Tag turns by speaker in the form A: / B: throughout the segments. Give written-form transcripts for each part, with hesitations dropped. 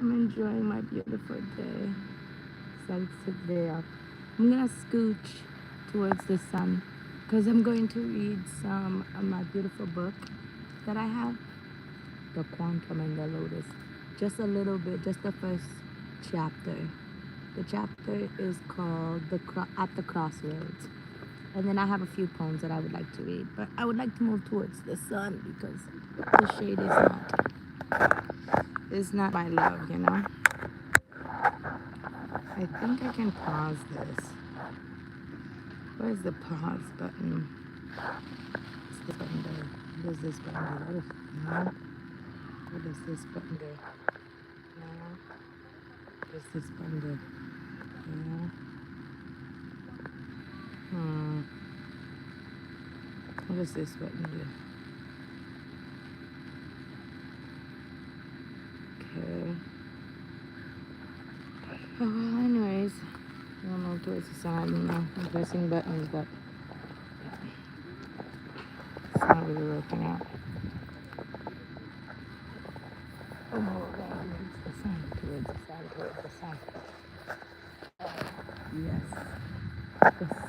A: I'm enjoying my beautiful day. Sunset day off. I'm gonna scooch towards the sun because I'm going to read some of my beautiful book that I have, The Quantum and the Lotus. Just a little bit, just the first chapter. The chapter is called At the Crossroads. And then I have a few poems that I would like to read, but I would like to move towards the sun because the shade is not my love, you know. I think I can pause this. Where's the pause button? It's this button there. What is this button do? No. What does this button do? No. What does this button do? No. What does this button do? Okay. Oh, well, anyways, I'll move towards the side. You know, I'm pressing buttons, but it's not really working out. Oh, God, towards the sun, towards the sun, towards the sun. Yes, the sun.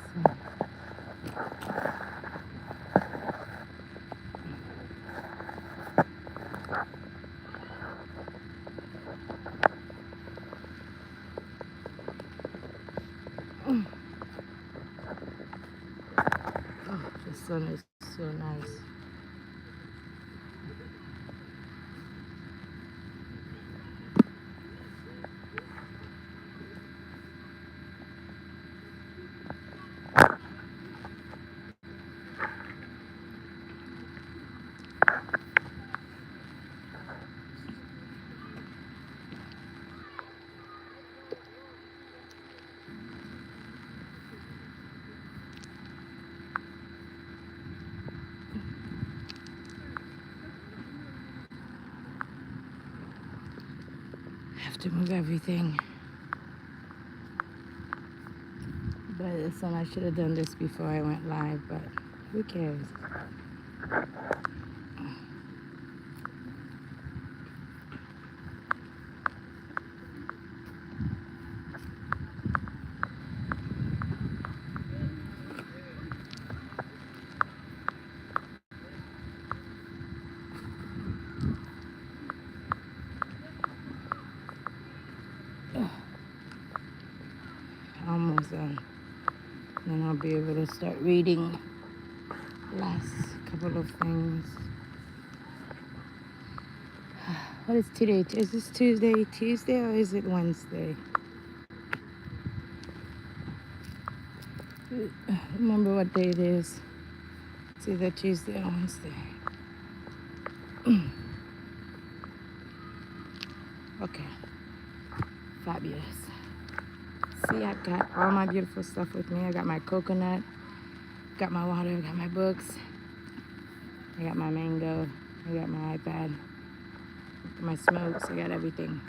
A: Oh, the sun is so nice. I have to move everything. By the sun, I should have done this before I went live, but who cares? Almost done. Then I'll be able to start reading last couple of things. What is today? Is this Tuesday or is it Wednesday? Remember what day it is. It's either Tuesday or Wednesday. Okay, fabulous. See, I got all my beautiful stuff with me. I got my coconut, got my water, I got my books, I got my mango, I got my iPad, my smokes, I got everything.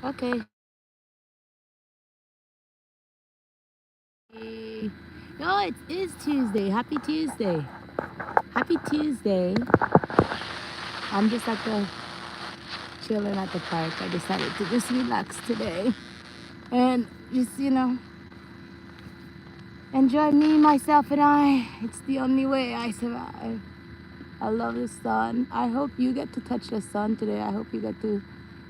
A: Okay. No, it is Tuesday. Happy Tuesday. Happy Tuesday. I'm just at the chilling at the park. I decided to just relax today and just, enjoy me, myself, and I. It's the only way I survive. I love the sun. I hope you get to touch the sun today. I hope you get to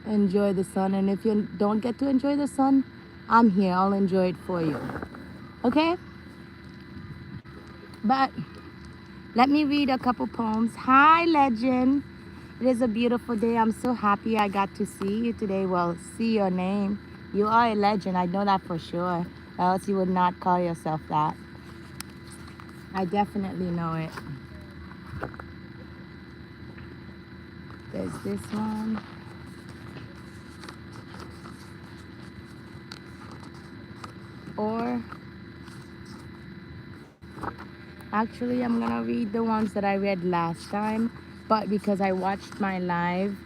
A: enjoy the sun. And if you don't get to enjoy the sun, I'm here. I'll enjoy it for you. Okay? But let me read a couple poems. Hi, legend. It is a beautiful day. I'm so happy I got to see you today. Well, see your name. You are a legend. I know that for sure. Or else you would not call yourself that. I definitely know it. There's this one. Or actually, I'm gonna read the ones that I read last time, but because I watched my live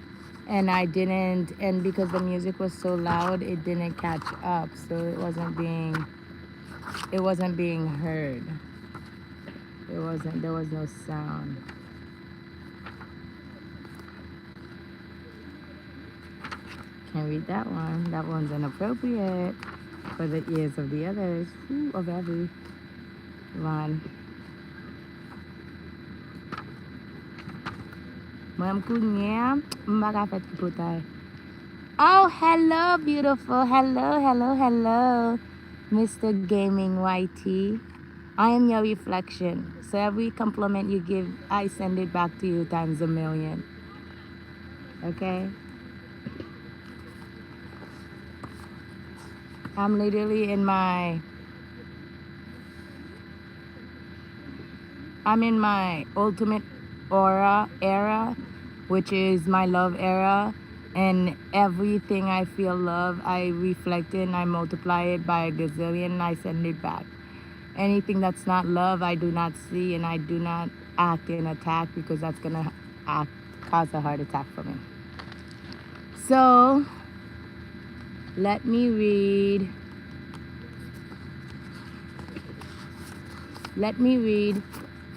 A: and I didn't, and because the music was so loud, it didn't catch up, so it wasn't being heard. There was no sound. Can't read that one. That one's inappropriate for the ears of the others. Ooh, of every one. Oh, hello, beautiful. Hello, hello, hello, Mr. Gaming YT. I am your reflection. So every compliment you give, I send it back to you times a million. Okay? I'm literally I'm in my ultimate aura era, which is my love era. And everything I feel love, I reflect it and I multiply it by a gazillion and I send it back. Anything that's not love, I do not see, and I do not act in attack because that's gonna cause a heart attack for me. So let me read.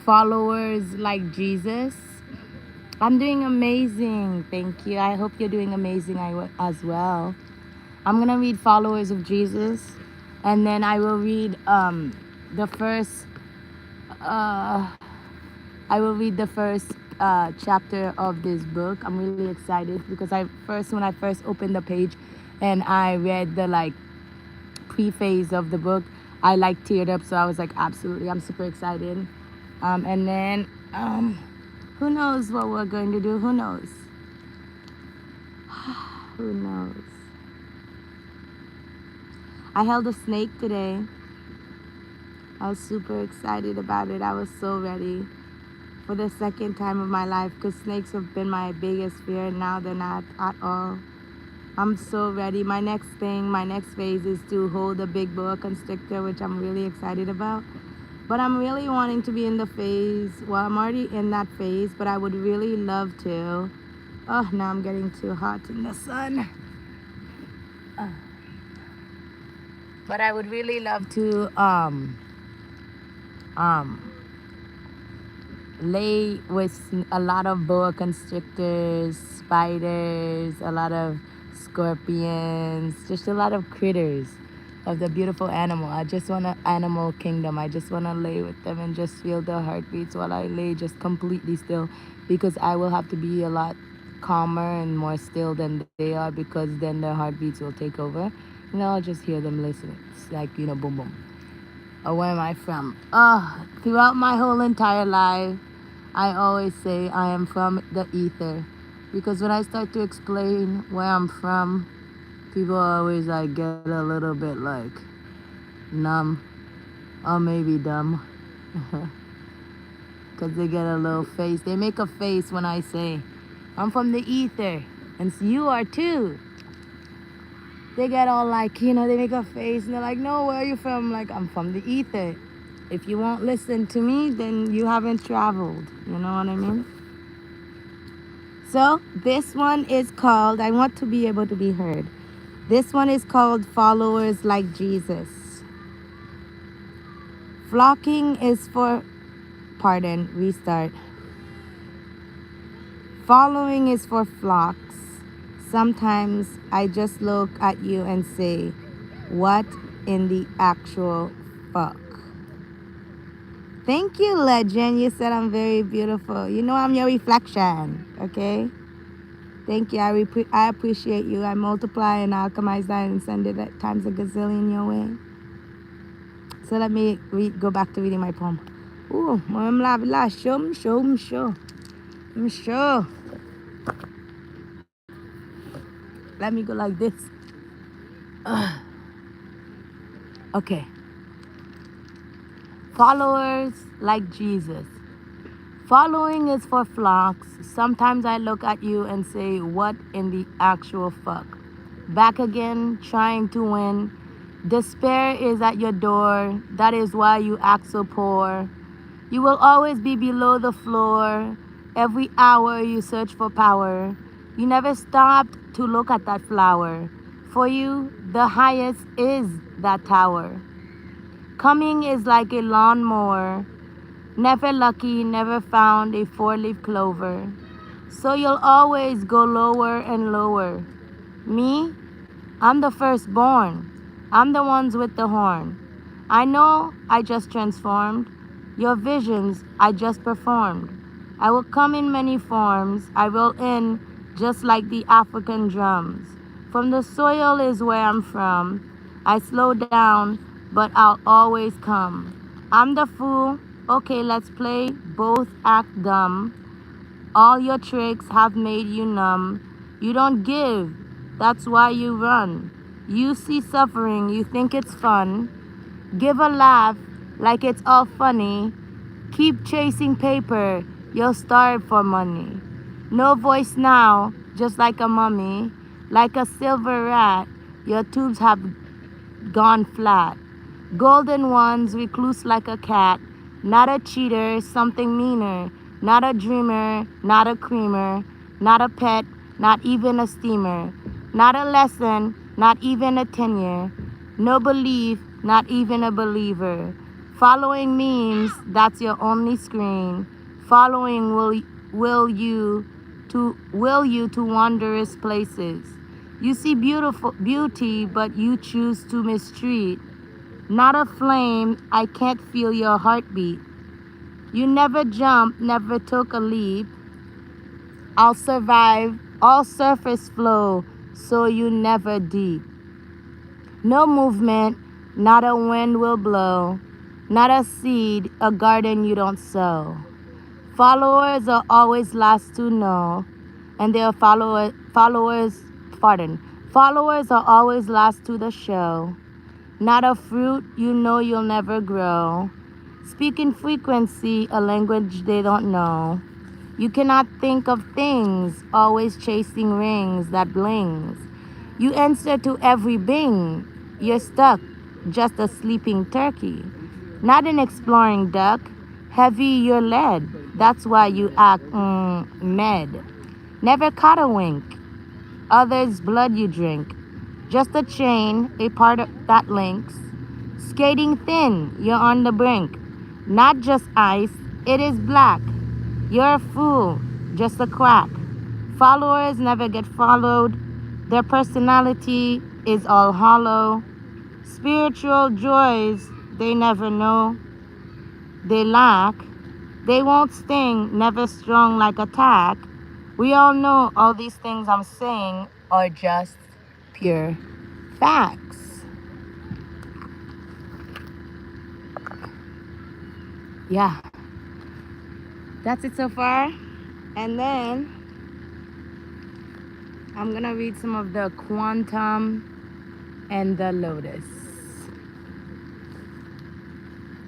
A: Followers like Jesus. I'm doing amazing. Thank you. I hope you're doing amazing as well. I'm gonna read Followers of Jesus, and then I will read the first. I will read the first chapter of this book. I'm really excited because when I first opened the page, and I read the preface of the book, I teared up. So I was like, absolutely, I'm super excited. And then who knows what we're going to do? Who knows? Who knows? I held a snake today. I was super excited about it. I was so ready for the second time of my life because snakes have been my biggest fear. And now they're not at all. I'm so ready. My next phase is to hold a big boa constrictor, which I'm really excited about. But I'm really wanting to be in the phase. Well, I'm already in that phase, but I would really love to. Oh, now I'm getting too hot in the sun. But I would really love to lay with a lot of boa constrictors, spiders, a lot of scorpions, just a lot of critters of the beautiful animal. I just want an animal kingdom. I just want to lay with them and just feel their heartbeats while I lay just completely still, because I will have to be a lot calmer and more still than they are, because then their heartbeats will take over and I'll just hear them listening. It's like, boom boom. Where am I from? Throughout my whole entire life, I always say I am from the ether, because when I start to explain where I'm from, people always get a little bit numb or maybe dumb, because they get a little face. They make a face when I say I'm from the ether, and so you are too. They get all they make a face and they're like, no, where are you from? I'm from the ether. If you won't listen to me, then you haven't traveled. You know what I mean? So this one is called, I want to be able to be heard. This one is called Followers Like Jesus. Flocking is for, restart. Following is for flocks. Sometimes I just look at you and say, what in the actual fuck? Thank you, legend. You said I'm very beautiful. I'm your reflection, okay? Thank you. I appreciate you. I multiply and alchemize that and send it at times a gazillion your way. So let me go back to reading my poem. Ooh, I'm sure. Let me go like this. Okay. Followers like Jesus. Following is for flocks. Sometimes I look at you and say, what in the actual fuck? Back again, trying to win. Despair is at your door. That is why you act so poor. You will always be below the floor. Every hour you search for power. You never stopped to look at that flower. For you, the highest is that tower. Coming is like a lawnmower. Never lucky, never found a 4-leaf clover. So you'll always go lower and lower. Me? I'm the firstborn. I'm the ones with the horn. I know I just transformed. Your visions I just performed. I will come in many forms. I roll in just like the African drums. From the soil is where I'm from. I slow down, but I'll always come. I'm the fool. Okay, let's play. Both act dumb. All your tricks have made you numb. You don't give. That's why you run. You see suffering. You think it's fun. Give a laugh like it's all funny. Keep chasing paper. You'll starve for money. No voice now, just like a mummy. Like a silver rat, your tubes have gone flat. Golden ones, recluse like a cat. Not a cheater, something meaner. Not a dreamer, not a creamer. Not a pet, not even a steamer. Not a lesson, not even a tenure. No belief, not even a believer. Following memes, that's your only screen. Following will you to wondrous places. You see beautiful beauty, but you choose to mistreat. Not a flame, I can't feel your heartbeat. You never jumped, never took a leap. I'll survive, all surface flow, so you never deep. No movement, not a wind will blow. Not a seed, a garden you don't sow. Followers are always last to know, and their followers are always last to the show. Not a fruit you know you'll never grow. Speak in frequency, a language they don't know. You cannot think of things, always chasing rings that blings. You answer to every bing. You're stuck, just a sleeping turkey. Not an exploring duck. Heavy you're lead. That's why you act med. Never caught a wink. Others' blood you drink. Just a chain, a part of that links. Skating thin, you're on the brink. Not just ice, it is black. You're a fool, just a quack. Followers never get followed. Their personality is all hollow. Spiritual joys they never know. They lack. They won't sting, never strong like attack. We all know all these things I'm saying are just pure facts. Yeah, that's it so far. And then I'm gonna read some of the quantum and the lotus.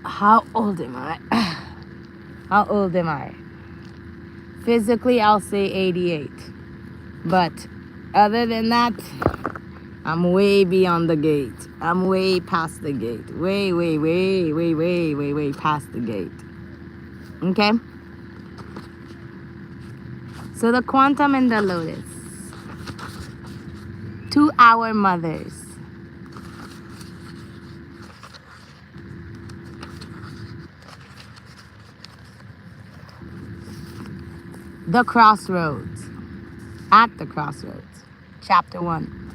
A: How old am I? How old am I? Physically, I'll say 88. But other than that, I'm way beyond the gate. I'm way past the gate. Way past the gate. Okay? So the quantum and the lotus. To our mothers. The crossroads. At the crossroads. Chapter 1.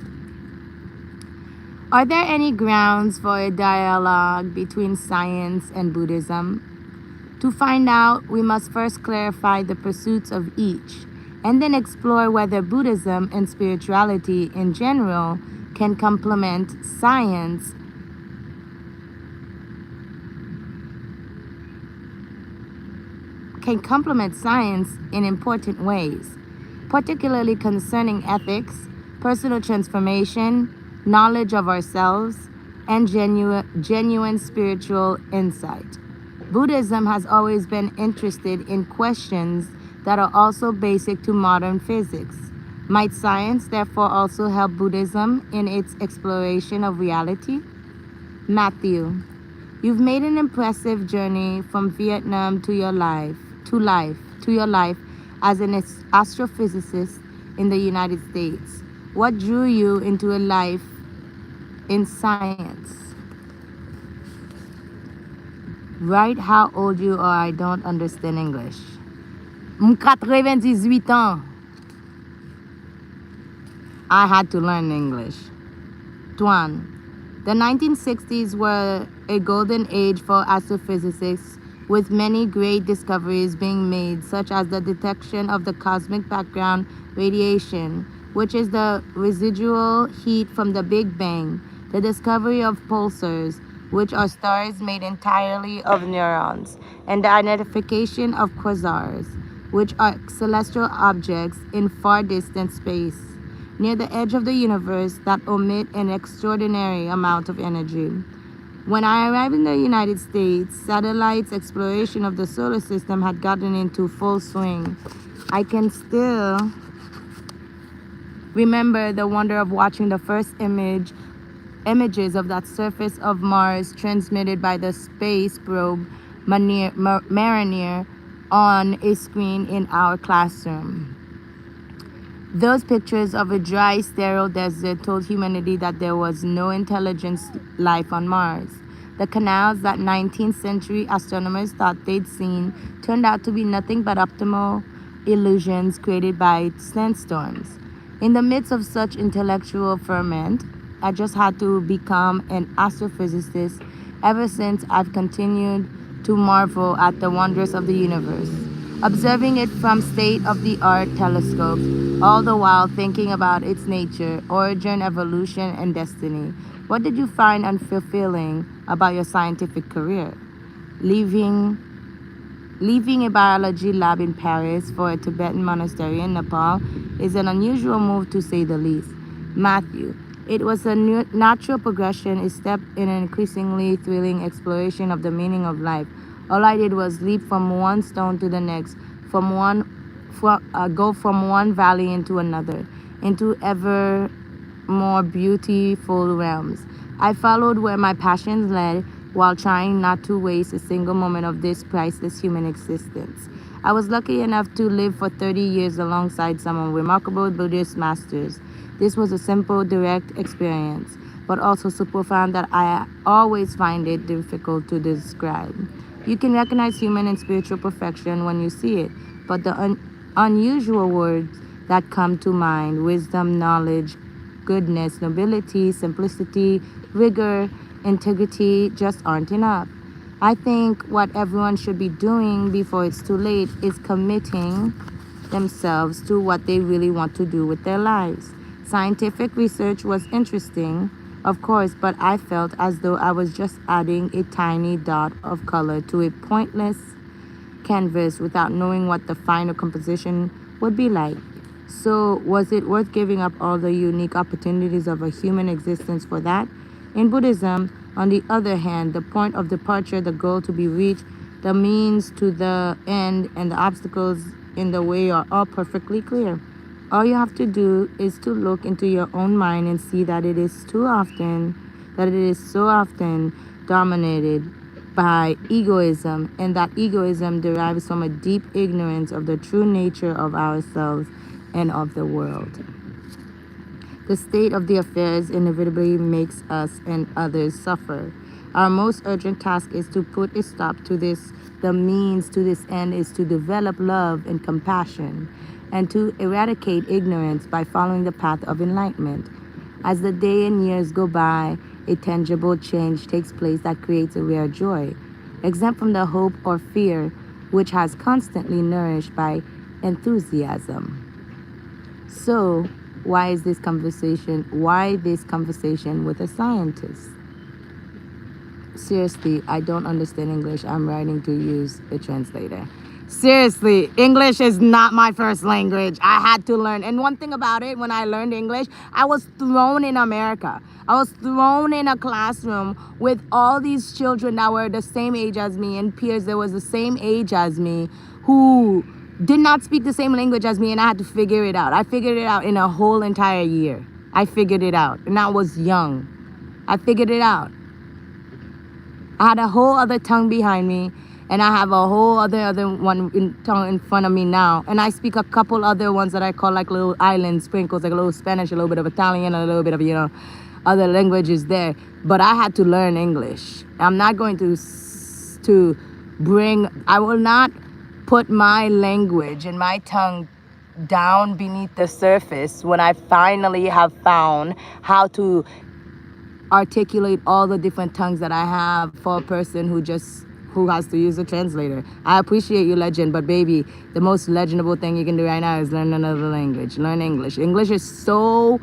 A: Are there any grounds for a dialogue between science and Buddhism? To find out, we must first clarify the pursuits of each, and then explore whether Buddhism and spirituality in general can complement science in important ways, particularly concerning ethics, personal transformation, knowledge of ourselves, and genuine spiritual insight. Buddhism has always been interested in questions that are also basic to modern physics. Might science therefore also help Buddhism in its exploration of reality? Matthew, you've made an impressive journey from Vietnam to your life as an astrophysicist in the United States. What drew you into a life in science? Write how old you are. I don't understand English. 98 ans. I had to learn English. Tuan. The 1960s were a golden age for astrophysics, with many great discoveries being made, such as the detection of the cosmic background radiation, which is the residual heat from the Big Bang, the discovery of pulsars, which are stars made entirely of neurons, and the identification of quasars, which are celestial objects in far distant space near the edge of the universe that emit an extraordinary amount of energy. When I arrived in the United States, satellites exploration of the solar system had gotten into full swing. I can still remember the wonder of watching the first images of that surface of Mars transmitted by the space probe Mariner on a screen in our classroom. Those pictures of a dry, sterile desert told humanity that there was no intelligent life on Mars. The canals that 19th century astronomers thought they'd seen turned out to be nothing but optical illusions created by sandstorms. In the midst of such intellectual ferment, I just had to become an astrophysicist. Ever since, I've continued to marvel at the wonders of the universe, observing it from state-of-the-art telescopes, all the while thinking about its nature, origin, evolution, and destiny. What did you find unfulfilling about your scientific career? Leaving a biology lab in Paris for a Tibetan monastery in Nepal is an unusual move to say the least. Matthew, it was a natural progression, a step in an increasingly thrilling exploration of the meaning of life. All I did was leap from one stone to the next, go from one valley into another, into ever more beautiful realms. I followed where my passions led, while trying not to waste a single moment of this priceless human existence. I was lucky enough to live for 30 years alongside some remarkable Buddhist masters. This was a simple, direct experience, but also so profound that I always find it difficult to describe. You can recognize human and spiritual perfection when you see it, but the unusual words that come to mind, wisdom, knowledge, goodness, nobility, simplicity, rigor, integrity, just aren't enough. I think what everyone should be doing before it's too late is committing themselves to what they really want to do with their lives. Scientific research was interesting, of course, but I felt as though I was just adding a tiny dot of color to a pointless canvas without knowing what the final composition would be like. So, was it worth giving up all the unique opportunities of a human existence for that? In Buddhism, on the other hand, the point of departure, the goal to be reached, the means to the end, and the obstacles in the way are all perfectly clear. All you have to do is to look into your own mind and see that it is so often dominated by egoism, and that egoism derives from a deep ignorance of the true nature of ourselves and of the world. The state of the affairs inevitably makes us and others suffer. Our most urgent task is to put a stop to this. The means to this end is to develop love and compassion, and to eradicate ignorance by following the path of enlightenment. As the day and years go by, a tangible change takes place that creates a rare joy, exempt from the hope or fear which has constantly nourished by enthusiasm. So, why this conversation with a scientist? Seriously, I don't understand English. I'm writing to use a translator. Seriously, English is not my first language. I had to learn. And one thing about it, when I learned English, I was thrown in America. I was thrown in a classroom with all these children that were the same age as me and peers that was the same age as me who did not speak the same language as me, and I had to figure it out. I figured it out in a whole entire year. I figured it out, and I was young. I figured it out. I had a whole other tongue behind me, and I have a whole other tongue in front of me now. And I speak a couple other ones that I call like little island sprinkles, like a little Spanish, a little bit of Italian, a little bit of, other languages there. But I had to learn English. I'm not going I will not put my language and my tongue down beneath the surface, when I finally have found how to articulate all the different tongues that I have for a person who has to use a translator. I appreciate you, legend, but baby, the most legendable thing you can do right now is learn another language. Learn English. English is so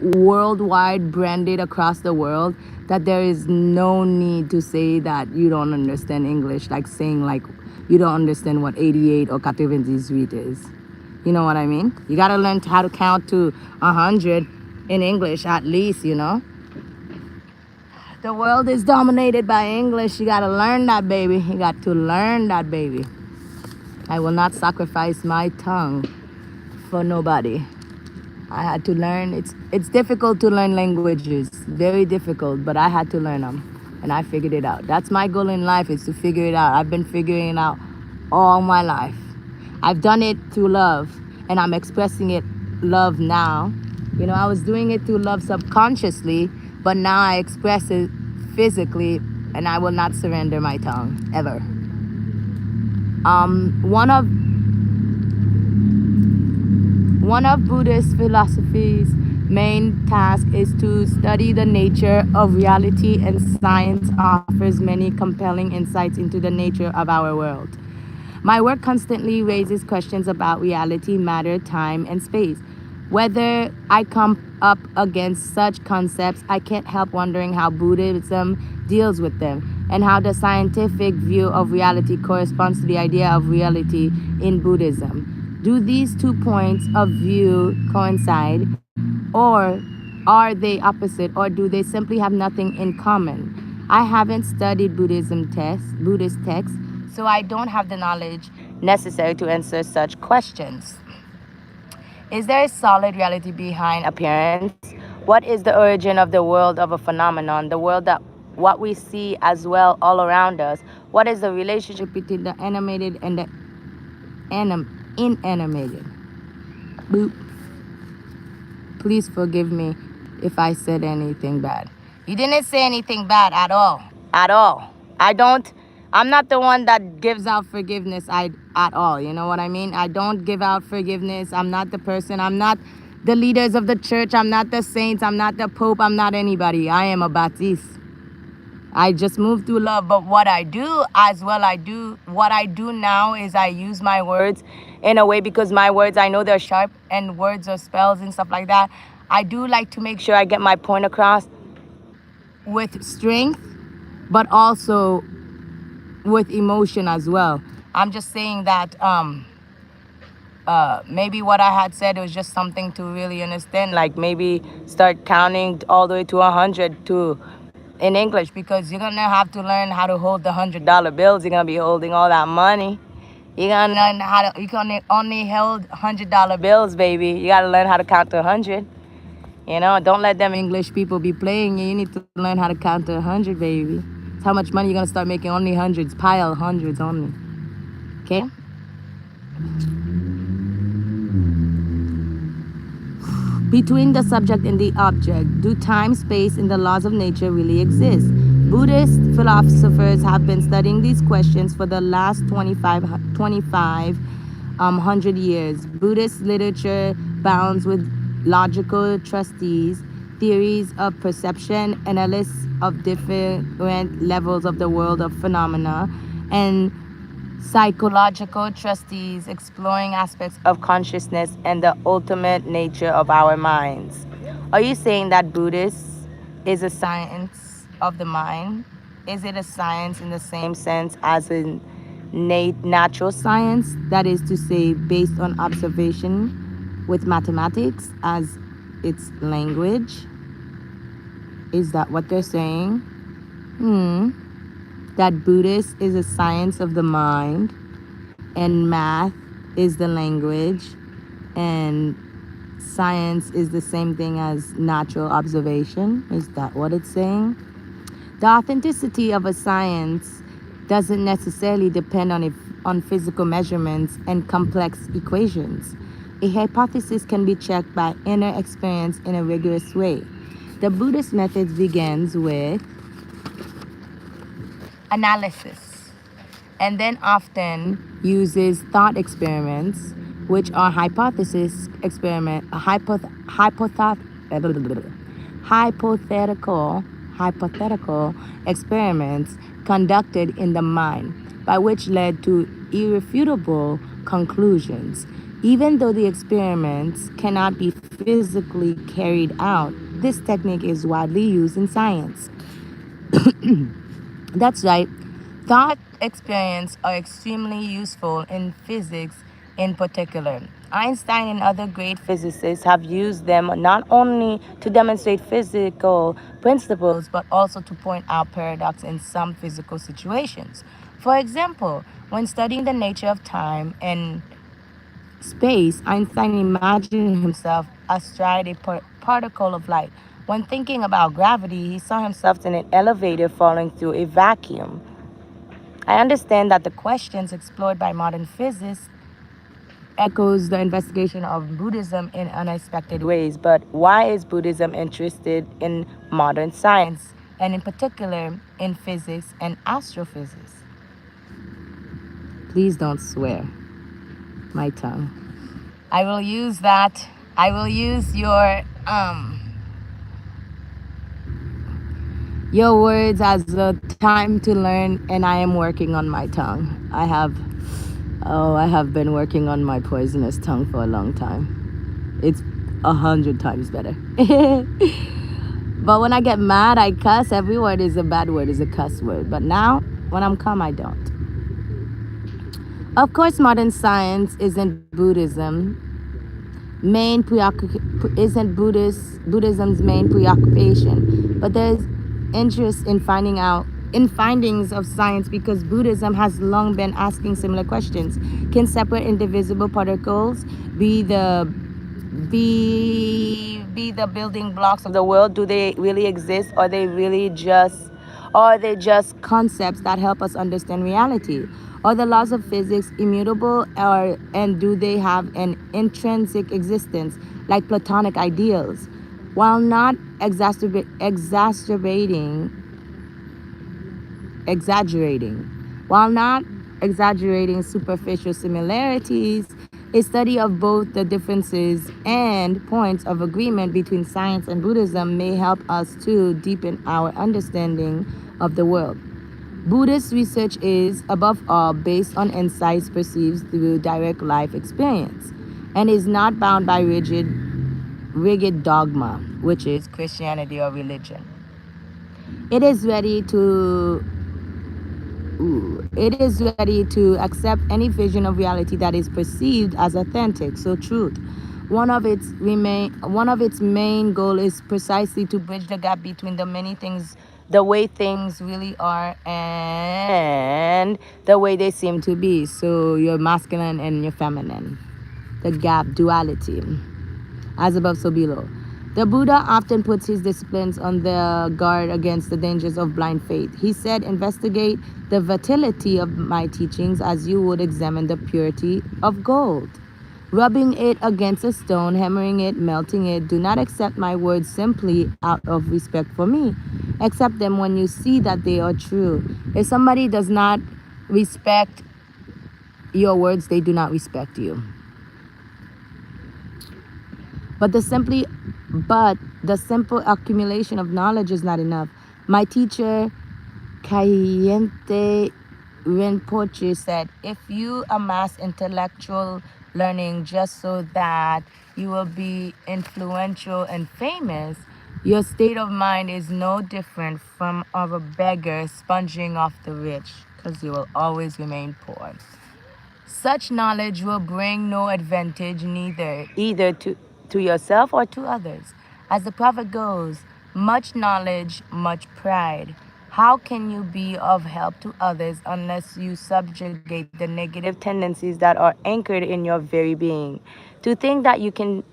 A: worldwide branded across the world that there is no need to say that you don't understand English, like saying like you don't understand what 88 or 98 is. You know what I mean? You gotta learn how to count to 100 in English at least, you know? The world is dominated by English. You gotta learn that, baby. You got to learn that, baby. I will not sacrifice my tongue for nobody. I had to learn. It's difficult to learn languages. Very difficult, but I had to learn them. And I figured it out. That's my goal in life, is to figure it out. I've been figuring it out all my life. I've done it through love, and I'm expressing it love now. You know, I was doing it through love subconsciously, but now I express it physically, and I will not surrender my tongue, ever. One of Buddhist philosophy's main task is to study the nature of reality, and science offers many compelling insights into the nature of our world. My work constantly raises questions about reality, matter, time, and space. Whether I come up against such concepts, I can't help wondering how Buddhism deals with them, and how the scientific view of reality corresponds to the idea of reality in Buddhism. Do these two points of view coincide, or are they opposite, or do they simply have nothing in common? I haven't studied Buddhist texts, so I don't have the knowledge necessary to answer such questions. Is there a solid reality behind appearance? What is the origin of the world of a phenomenon, the world that what we see as well all around us? What is the relationship between the animated and the inanimated? Boop. Please forgive me if I said anything bad. You didn't say anything bad at all. At all. I'm not the one that gives out forgiveness at all. You know what I mean? I don't give out forgiveness. I'm not the person. I'm not the leaders of the church. I'm not the saints. I'm not the Pope. I'm not anybody. I am a Baptiste. I just move through love. But what I do now is I use my words in a way, because my words, I know they're sharp, and words or spells and stuff like that. I do like to make sure I get my point across with strength, but also with emotion as well. I'm just saying that maybe what I had said was just something to really understand, like maybe start counting all the way to 100 in English, because you're gonna have to learn how to hold the $100 bills. You're gonna be holding all that money. You're gonna learn you can only hold $100 bills, baby. You gotta learn how to count to 100. You know, don't let them English people be playing you. You need to learn how to count to 100, baby. It's how much money you're gonna start making. Only hundreds, pile hundreds only. Okay? Between the subject and the object, do time, space, and the laws of nature really exist? Buddhist philosophers have been studying these questions for the last 2,500 years. Buddhist literature bounds with logical theories of perception, analysis of different levels of the world of phenomena, and psychological trustees exploring aspects of consciousness and the ultimate nature of our minds. Are you saying that Buddhism is a science of the mind? Is it a science in the same sense as in natural science, that is to say, based on observation, with mathematics as its language? Is that what they're saying? That Buddhist is a science of the mind, and math is the language, and science is the same thing as natural observation? Is that what it's saying? The authenticity of a science doesn't necessarily depend on physical measurements and complex equations. A hypothesis can be checked by inner experience in a rigorous way. The Buddhist method begins with analysis, and then often uses thought experiments which are hypothetical hypothetical experiments conducted in the mind, by which led to irrefutable conclusions. Even though the experiments cannot be physically carried out, this technique is widely used in science. That's right. Thought experiments are extremely useful in physics in particular. Einstein and other great physicists have used them not only to demonstrate physical principles but also to point out paradox in some physical situations. For example, when studying the nature of time and space, Einstein imagined himself astride a particle of light. When thinking about gravity, he saw himself in an elevator falling through a vacuum. I understand that the questions explored by modern physics echoes the investigation of Buddhism in unexpected ways. But why is Buddhism interested in modern science, and in particular in physics and astrophysics? Please don't swear. My tongue. I will use that. I will use your words as a time to learn, and I am working on my tongue. I have been working on my poisonous tongue for a long time. It's 100 times better. But when I get mad, I cuss. Every word is a bad word, is a cuss word. But now, when I'm calm, I don't. Of course, modern science isn't Buddhism's main preoccupation, but there's interest in findings of science because Buddhism has long been asking similar questions. Can separate indivisible particles be the building blocks of the world? Do they really exist, or are they just concepts that help us understand reality? Are the laws of physics immutable, and do they have an intrinsic existence like Platonic ideals? While not exaggerating. While not exaggerating superficial similarities, a study of both the differences and points of agreement between science and Buddhism may help us to deepen our understanding of the world. Buddhist research is, above all, based on insights perceived through direct life experience and is not bound by rigid dogma, which is Christianity or religion. It is ready to accept any vision of reality that is perceived as authentic. So truth, one of its main goal is precisely to bridge the gap between the way things really are and the way they seem to be. So your masculine and your feminine, the gap, duality, as above so below. The Buddha often puts his disciples on their guard against the dangers of blind faith. He said, investigate the vitality of my teachings as you would examine the purity of gold. Rubbing it against a stone, hammering it, melting it, do not accept my words simply out of respect for me. Accept them when you see that they are true. If somebody does not respect your words, they do not respect you. But the simple accumulation of knowledge is not enough. My teacher, Kayente Rinpoche, said, if you amass intellectual learning just so that you will be influential and famous, your state of mind is no different from of a beggar sponging off the rich, because you will always remain poor. Such knowledge will bring no advantage either to yourself or to others. As the prophet goes, much knowledge, much pride. How can you be of help to others unless you subjugate the negative tendencies that are anchored in your very being? To think that you can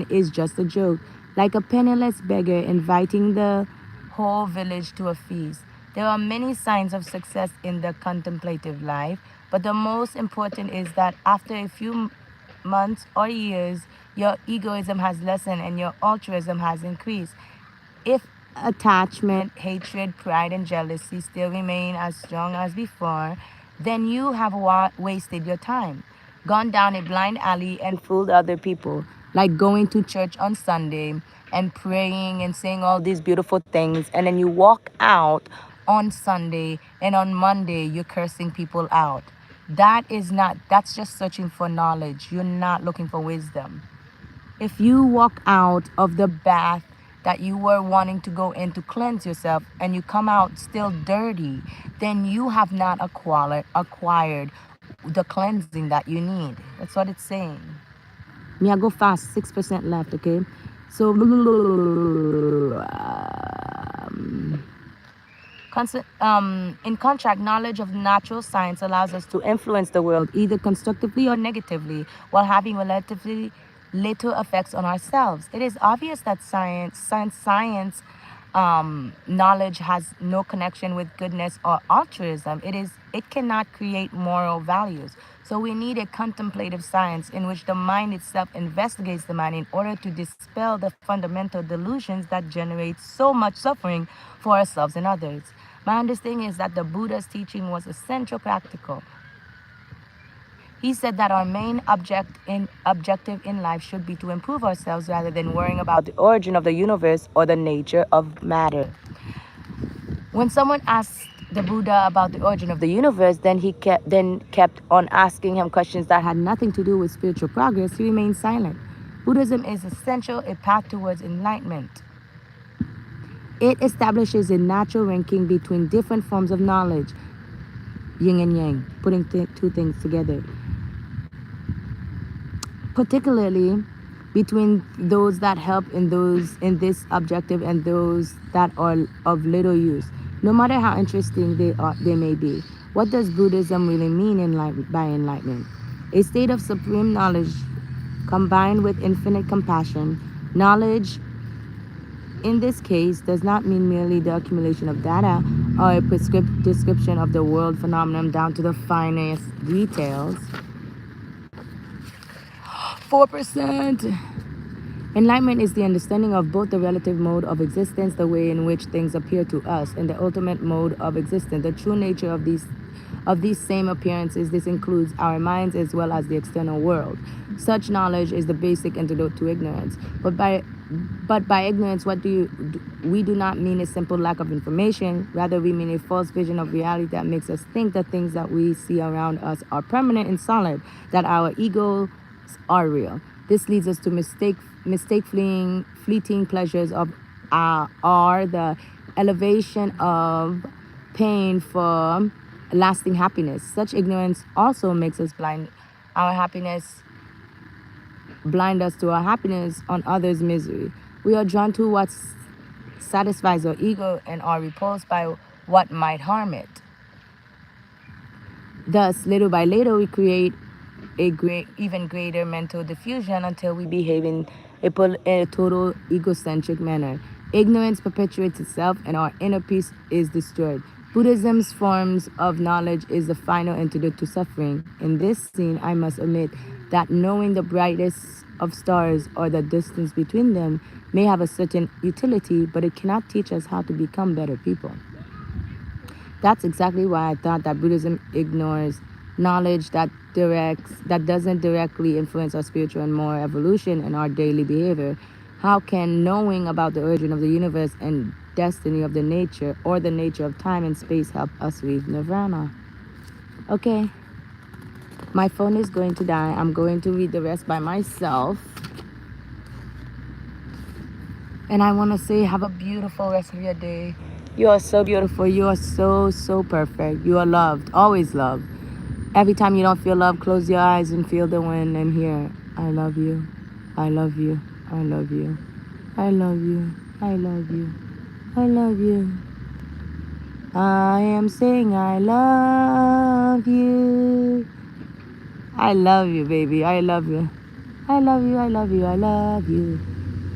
A: is just a joke, like a penniless beggar inviting the whole village to a feast. There are many signs of success in the contemplative life, but the most important is that after a few months or years, your egoism has lessened and your altruism has increased. If attachment, hatred, pride, and jealousy still remain as strong as before, then you have wasted your time. gone down a blind alley and fooled other people, like going to church on Sunday and praying and saying all these beautiful things, and then you walk out on Sunday and on Monday you're cursing people out. That's just searching for knowledge. You're not looking for wisdom. If you walk out of the bath that you were wanting to go in to cleanse yourself and you come out still dirty, then you have not acquired the cleansing that you need. That's what it's saying. Me, I go fast, 6% left, okay? So, in contract, knowledge of natural science allows us to influence the world either constructively or negatively while having relatively little effects on ourselves. It is obvious that science knowledge has no connection with goodness or altruism. It cannot create moral values. So we need a contemplative science in which the mind itself investigates the mind in order to dispel the fundamental delusions that generate so much suffering for ourselves and others. My understanding is that the Buddha's teaching was essential practical. He said that our main objective in life should be to improve ourselves rather than worrying about the origin of the universe or the nature of matter. When someone asked the Buddha about the origin of the universe, then he kept on asking him questions that had nothing to do with spiritual progress. He remained silent. Buddhism is essential a path towards enlightenment. It establishes a natural ranking between different forms of knowledge, yin and yang, putting two things together, particularly between those that help in this objective and those that are of little use, no matter how interesting they may be. What does Buddhism really mean by enlightenment? A state of supreme knowledge combined with infinite compassion. Knowledge, in this case, does not mean merely the accumulation of data or a description of the world phenomenon down to the finest details. 4%. Enlightenment is the understanding of both the relative mode of existence, the way in which things appear to us, and the ultimate mode of existence, the true nature of these same appearances. This includes our minds as well as the external world. Such knowledge is the basic antidote to ignorance. But by ignorance, we do not mean a simple lack of information. Rather, we mean a false vision of reality that makes us think the things that we see around us are permanent and solid, that our egos are real. This leads us to mistake fleeting pleasures of are the elevation of pain for lasting happiness. Such ignorance also makes us blind us to our happiness on others' misery. We are drawn to what satisfies our ego and are repulsed by what might harm it. Thus, little by little, we create even greater mental diffusion until we behave in a total egocentric manner. Ignorance perpetuates itself and our inner peace is destroyed. Buddhism's forms of knowledge is the final antidote to suffering. In this scene, I must admit that knowing the brightest of stars or the distance between them may have a certain utility, but it cannot teach us how to become better people. That's exactly why I thought that Buddhism ignores knowledge that doesn't directly influence our spiritual and moral evolution and our daily behavior. How can knowing about the origin of the universe and destiny of the nature or the nature of time and space help us reach nirvana? Okay, my phone is going to die. I'm going to read the rest by myself. And I want to say, have a beautiful rest of your day. You are so beautiful. You are so, so perfect. You are loved, always loved. Every time you don't feel love, close your eyes and feel the wind and hear, I love you, I love you, I love you, I love you, I love you, I love you. I am saying I love you. I love you, baby, I love you. I love you, I love you, I love you.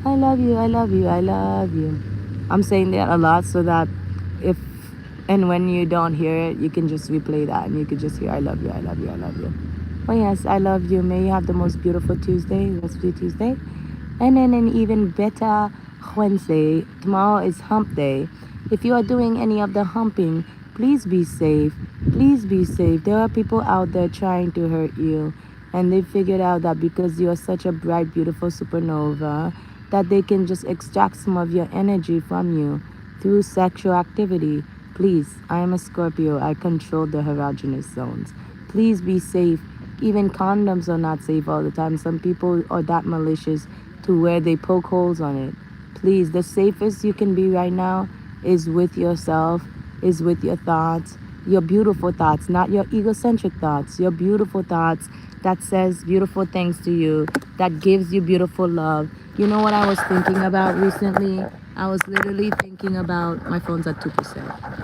A: I love you, I love you, I love you. I'm saying that a lot so that if and when you don't hear it, you can just replay that and you can just hear, I love you, I love you, I love you. Oh yes, I love you. May you have the most beautiful Tuesday, rest of your Tuesday. And then an even better Wednesday. Tomorrow is hump day. If you are doing any of the humping, please be safe. Please be safe. There are people out there trying to hurt you. and they figured out that because you are such a bright, beautiful supernova, that they can just extract some of your energy from you through sexual activity. Please, I am a Scorpio. I control the erogenous zones. Please be safe. Even condoms are not safe all the time. Some people are that malicious to where they poke holes on it. Please, the safest you can be right now is with yourself, is with your thoughts, your beautiful thoughts, not your egocentric thoughts, your beautiful thoughts that says beautiful things to you, that gives you beautiful love. You know what I was thinking about recently? I was literally thinking about, my phone's at 2%,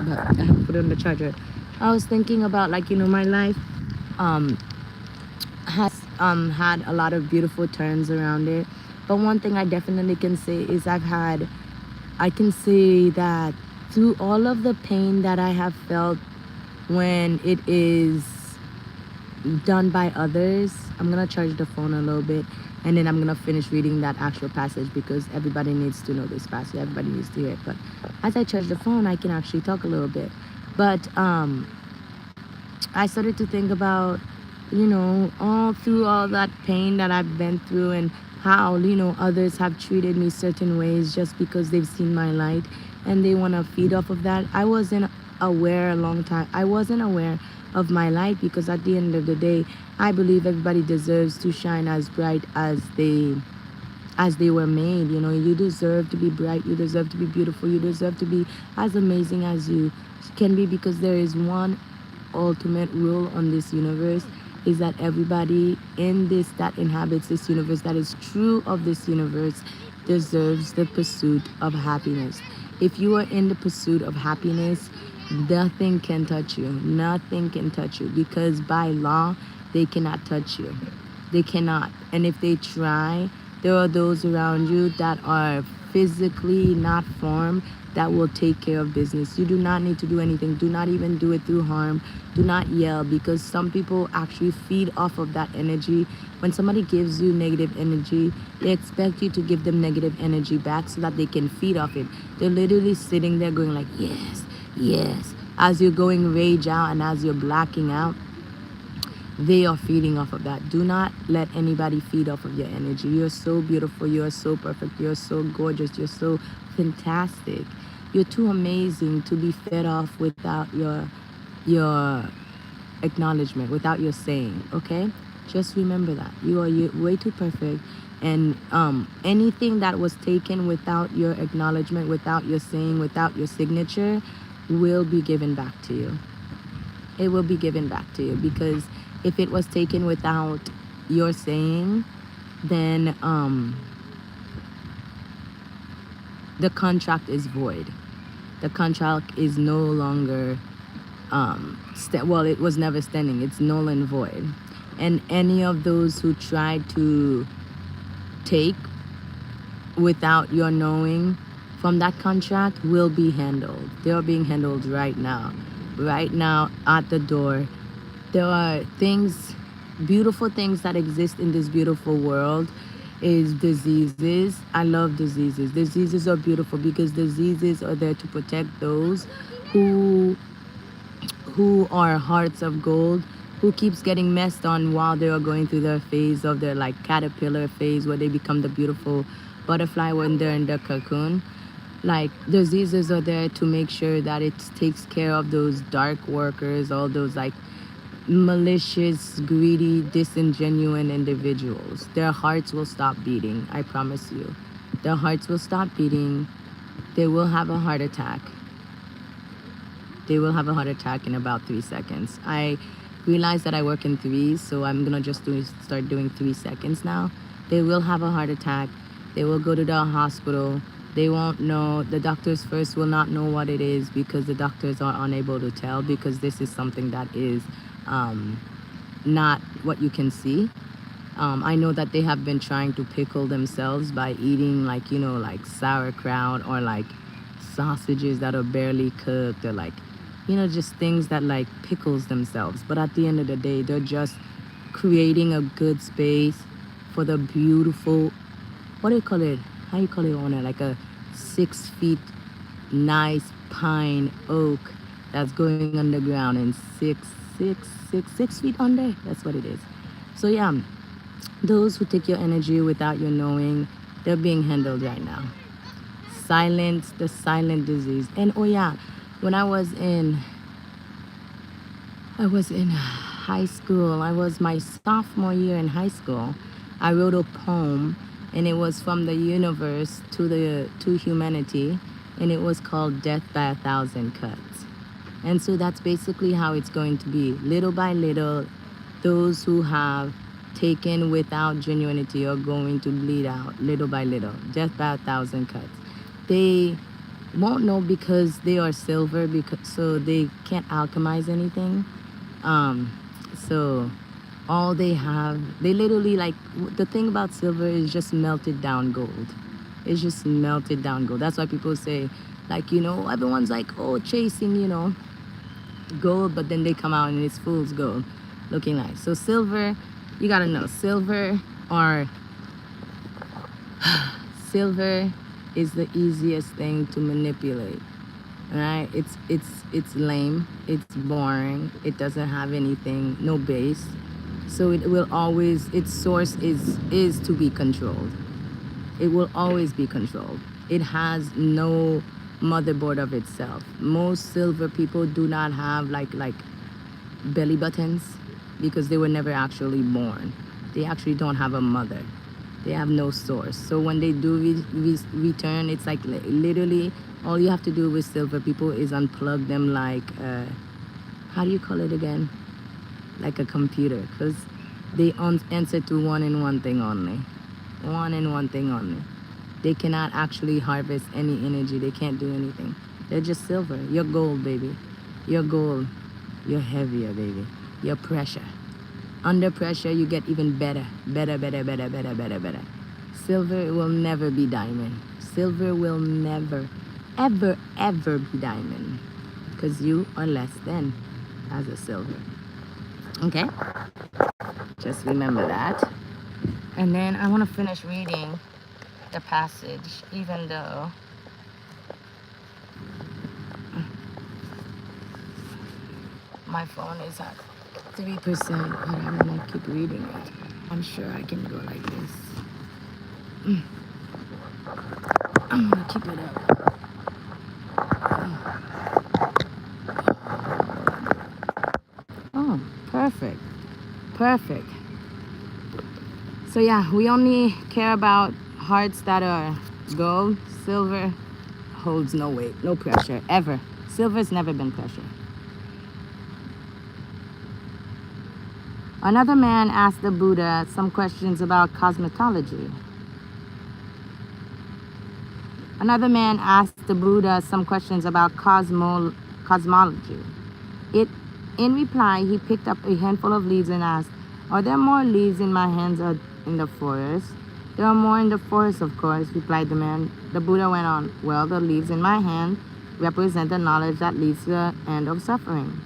A: but I have to put it on the charger. I was thinking about, like, my life um has had a lot of beautiful turns around it. But one thing I definitely can say is I can say that through all of the pain that I have felt when it is done by others, I'm gonna charge the phone a little bit, and then I'm gonna finish reading that actual passage because everybody needs to know this passage. Everybody needs to hear it. But as I charge the phone, I can actually talk a little bit. But I started to think about, all through all that pain that I've been through, and how, others have treated me certain ways just because they've seen my light and they want to feed off of that. I wasn't aware a long time. I wasn't aware of my light because at the end of the day, I believe everybody deserves to shine as bright as they were made. You deserve to be bright, you deserve to be beautiful, you deserve to be as amazing as you can be, because there is one ultimate rule on this universe, is that everybody in this that inhabits this universe, that is true of this universe, deserves the pursuit of happiness. If you are in the pursuit of happiness, nothing can touch you. Nothing can touch you, because by law, they cannot touch you. They cannot. And if they try, there are those around you that are physically not formed that will take care of business. You do not need to do anything. Do not even do it through harm. Do not yell, because some people actually feed off of that energy. When somebody gives you negative energy, they expect you to give them negative energy back so that they can feed off it. They're literally sitting there going like, yes, yes. As you're going rage out and as you're blacking out, they are feeding off of that. Do not let anybody feed off of your energy. You're so beautiful. You're so perfect. You're so gorgeous. You're so fantastic. You're too amazing to be fed off without your acknowledgement, without your saying. Okay, just remember that you're way too perfect, and anything that was taken without your acknowledgement, without your saying, without your signature, will be given back to you. It will be given back to you, because if it was taken without your saying, then the contract is void. The contract is no longer well, it was never standing. It's null and void. And any of those who try to take without your knowing from that contract will be handled. They are being handled right now. Right now, at the door. There are things, beautiful things that exist in this beautiful world, is diseases. I love diseases. Diseases are beautiful because diseases are there to protect those who are hearts of gold, who keeps getting messed on while they are going through their phase of their like caterpillar phase, where they become the beautiful butterfly when they're in the cocoon. Like, diseases are there to make sure that it takes care of those dark workers, all those like malicious, greedy, disingenuous individuals. Their hearts will stop beating. I promise you. Their hearts will stop beating. They will have a heart attack. They will have a heart attack in about 3 seconds. I realize that I work in threes, so I'm gonna just start doing 3 seconds now. They will have a heart attack. They will go to the hospital. They won't know. The doctors first will not know what it is, because the doctors are unable to tell, because this is something that is not what you can see. I know that they have been trying to pickle themselves by eating like, like sauerkraut, or like sausages that are barely cooked, or like, just things that like pickles themselves. But at the end of the day, they're just creating a good space for the beautiful, what do you call it? How you call it on it? Like a 6 feet nice pine oak that's going underground, and 6 feet under. That's what it is. So yeah, those who take your energy without your knowing, they're being handled right now. Silence, the silent disease. And oh yeah, when I was in high school. I was my sophomore year in high school. I wrote a poem, and it was from the universe to humanity, and it was called "Death by a Thousand Cuts." And so that's basically how it's going to be. Little by little, those who have taken without genuinity are going to bleed out little by little. Death by a thousand cuts. They won't know because they are silver, because so they can't alchemize anything. Um, so all they have, they literally like the thing about silver is just melted down gold. It's just melted down gold. That's why people say, like, everyone's like, oh, chasing, gold, but then they come out and it's fool's gold looking like. So silver, you gotta know, or silver is the easiest thing to manipulate. Right? It's lame, it's boring, it doesn't have anything, no base. So it will always, its source is to be controlled. It will always be controlled. It has no motherboard of itself. Most silver people do not have like belly buttons because they were never actually born. They actually don't have a mother. They have no source. So when they do return, it's like literally all you have to do with silver people is unplug them like, how do you call it again? Like a computer, because they answer to one and one thing only. One and one thing only. They cannot actually harvest any energy. They can't do anything. They're just silver. You're gold, baby. You're gold. You're heavier, baby. You're pressure. Under pressure, you get even better. Better, better, better, better, better, better. Silver will never be diamond. Silver will never, ever, ever be diamond. Because you are less than as a silver. Okay? Just remember that. And then I want to finish reading the passage, even though my phone is at 3%, but I want to keep reading it. I'm sure I can go like this. I'm going to keep it up. Oh, perfect. Perfect. So yeah, we only care about hearts that are gold. Silver holds no weight, no pressure, ever. Silver's never been pressure. Another man asked the Buddha some questions about cosmetology. Another man asked the Buddha some questions about cosmology. In reply, he picked up a handful of leaves and asked, "Are there more leaves in my hands or in the forest?" "There are more in the forest, of course," replied the man. The Buddha went on, "Well, the leaves in my hand represent the knowledge that leads to the end of suffering."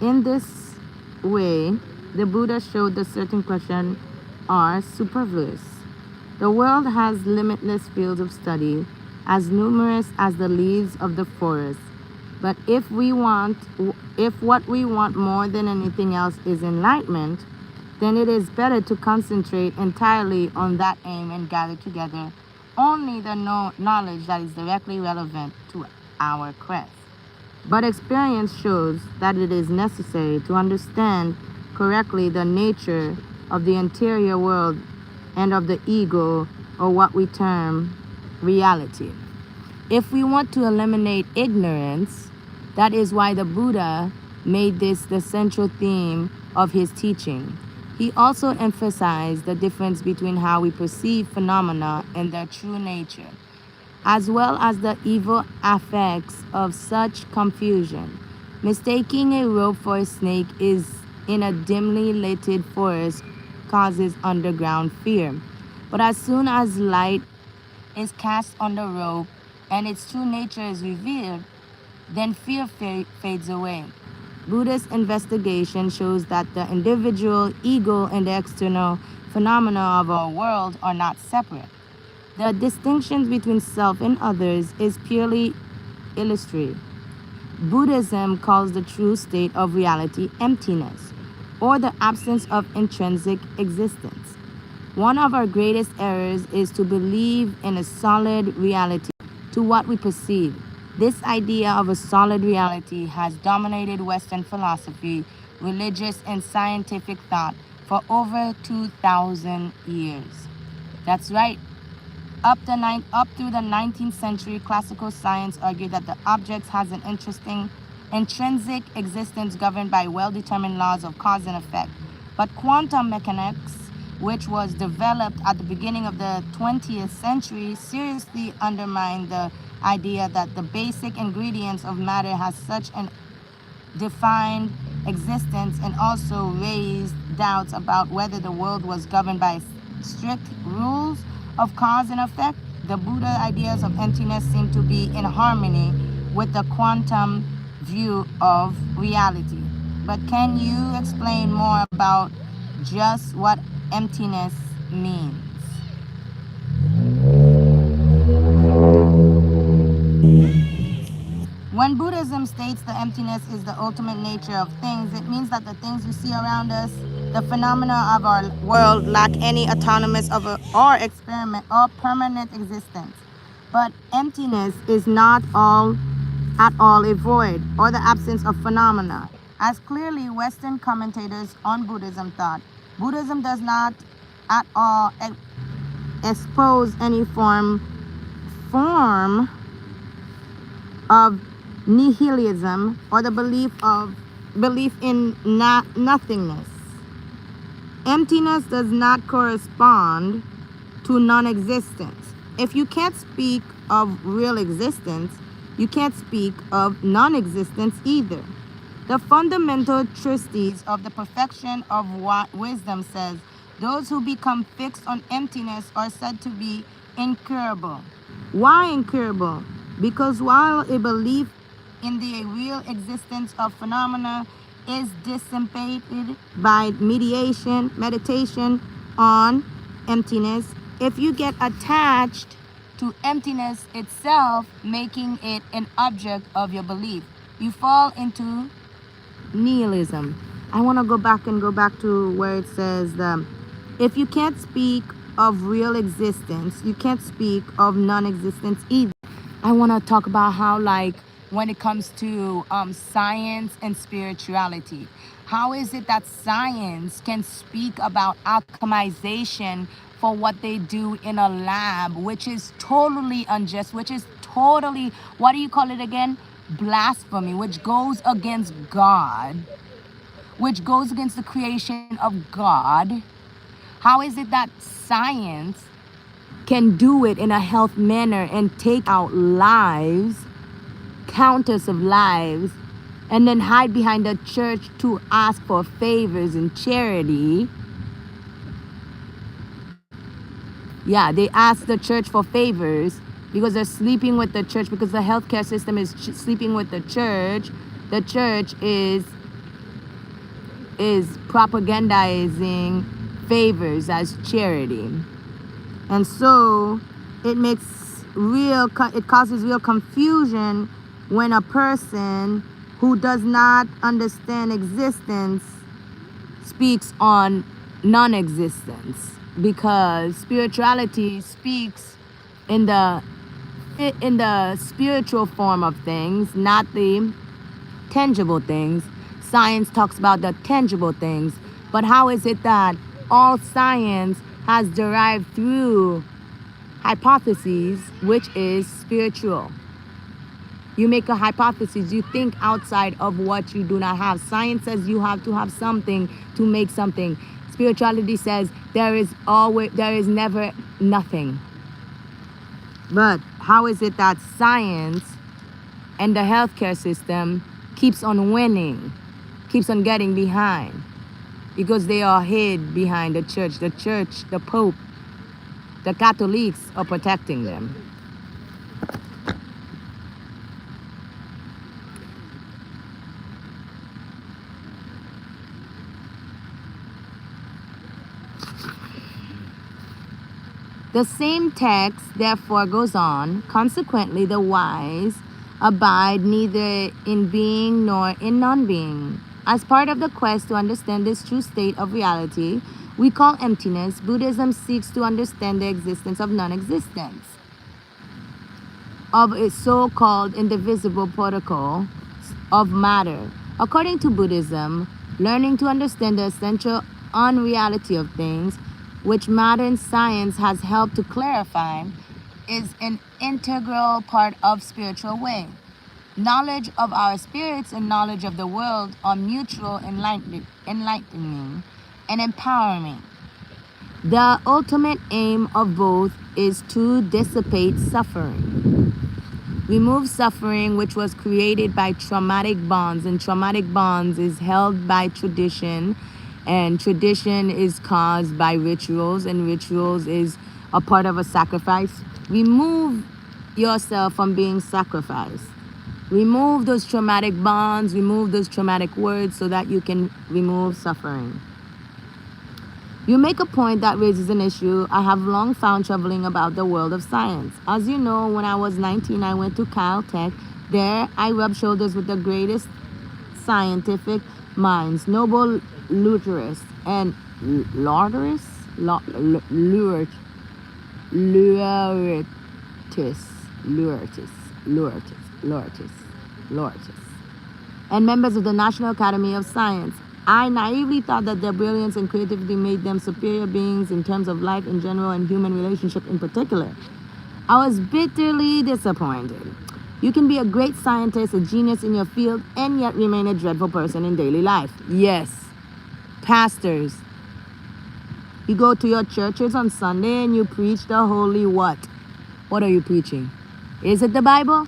A: In this way, the Buddha showed that certain questions are superfluous. The world has limitless fields of study, as numerous as the leaves of the forest. But if what we want more than anything else is enlightenment, then it is better to concentrate entirely on that aim and gather together only the knowledge that is directly relevant to our quest. But experience shows that it is necessary to understand correctly the nature of the interior world and of the ego, or what we term reality. If we want to eliminate ignorance, that is why the Buddha made this the central theme of his teaching. He also emphasized the difference between how we perceive phenomena and their true nature, as well as the evil effects of such confusion. Mistaking a rope for a snake is in a dimly lighted forest causes underground fear. But as soon as light is cast on the rope and its true nature is revealed, then fear fades away. Buddhist investigation shows that the individual ego and the external phenomena of our world are not separate. The distinction between self and others is purely illusory. Buddhism calls the true state of reality emptiness. or the absence of intrinsic existence. One of our greatest errors is to believe in a solid reality to what we perceive. This idea of a solid reality has dominated Western philosophy, religious, and scientific thought for over 2,000 years. That's right. Up through the 19th century, classical science argued that the object has an interesting intrinsic existence governed by well-determined laws of cause and effect. But quantum mechanics, which was developed at the beginning of the 20th century, seriously undermined the idea that the basic ingredients of matter has such an defined existence, and also raised doubts about whether the world was governed by strict rules of cause and effect. The Buddha ideas of emptiness seem to be in harmony with the quantum view of reality. But can you explain more about just what emptiness means? When Buddhism states the emptiness is the ultimate nature of things, it means that the things we see around us, the phenomena of our world, lack any autonomous or experiment or permanent existence. But emptiness is not at all a void or the absence of phenomena, as clearly Western commentators on Buddhism thought. Buddhism does not at all expose any form of nihilism or the belief in nothingness. Emptiness does not correspond to non-existence. If you can't speak of real existence, you can't speak of non-existence either. The fundamental treatise of the perfection of wisdom says, those who become fixed on emptiness are said to be incurable. Why incurable? Because while a belief in the real existence of phenomena is dissipated by meditation on emptiness, if you get attached to emptiness itself, making it an object of your belief, you fall into nihilism. I want to go back to where it says, if you can't speak of real existence, you can't speak of non-existence either. I want to talk about how, like, when it comes to science and spirituality, how is it that science can speak about alchemization for what they do in a lab, which is totally unjust, which is totally, what do you call it again? Blasphemy, which goes against God, which goes against the creation of God. How is it that science can do it in a health manner and take out lives, counters of lives, and then hide behind the church to ask for favors and charity? Yeah, they ask the church for favors because they're sleeping with the church, because the healthcare system is sleeping with the church. The church is propagandizing favors as charity. And so it causes real confusion when a person who does not understand existence speaks on non-existence, because spirituality speaks in the spiritual form of things, not the tangible things. Science talks about the tangible things. But how is it that all science has derived through hypotheses, which is spiritual? You make a hypothesis, you think outside of what you do not have. Science says you have to have something to make something. Spirituality says there is never nothing. But how is it that science and the healthcare system keeps on winning, keeps on getting behind? Because they are hid behind the church, the Pope, the Catholics are protecting them. The same text therefore goes on, consequently the wise abide neither in being nor in non-being. As part of the quest to understand this true state of reality we call emptiness, Buddhism seeks to understand the existence of non-existence, of its so-called indivisible particle of matter. According to Buddhism, learning to understand the essential unreality of things, which modern science has helped to clarify, is an integral part of spiritual way. Knowledge of our spirits and knowledge of the world are mutual enlightening and empowering. The ultimate aim of both is to dissipate suffering. Remove suffering which was created by traumatic bonds, and traumatic bonds is held by tradition, and tradition is caused by rituals, and rituals is a part of a sacrifice. Remove yourself from being sacrificed. Remove those traumatic bonds, remove those traumatic words so that you can remove suffering. You make a point that raises an issue I have long found troubling about the world of science. As you know, when I was 19, I went to Caltech. There, I rubbed shoulders with the greatest scientific minds, Nobel laureates and laureates, and members of the National Academy of Science. I naively thought that their brilliance and creativity made them superior beings in terms of life in general and human relationship in particular. I was bitterly disappointed. You can be a great scientist, a genius in your field, and yet remain a dreadful person in daily life. Yes, pastors. You go to your churches on Sunday and you preach the holy what? What are you preaching? Is it the Bible?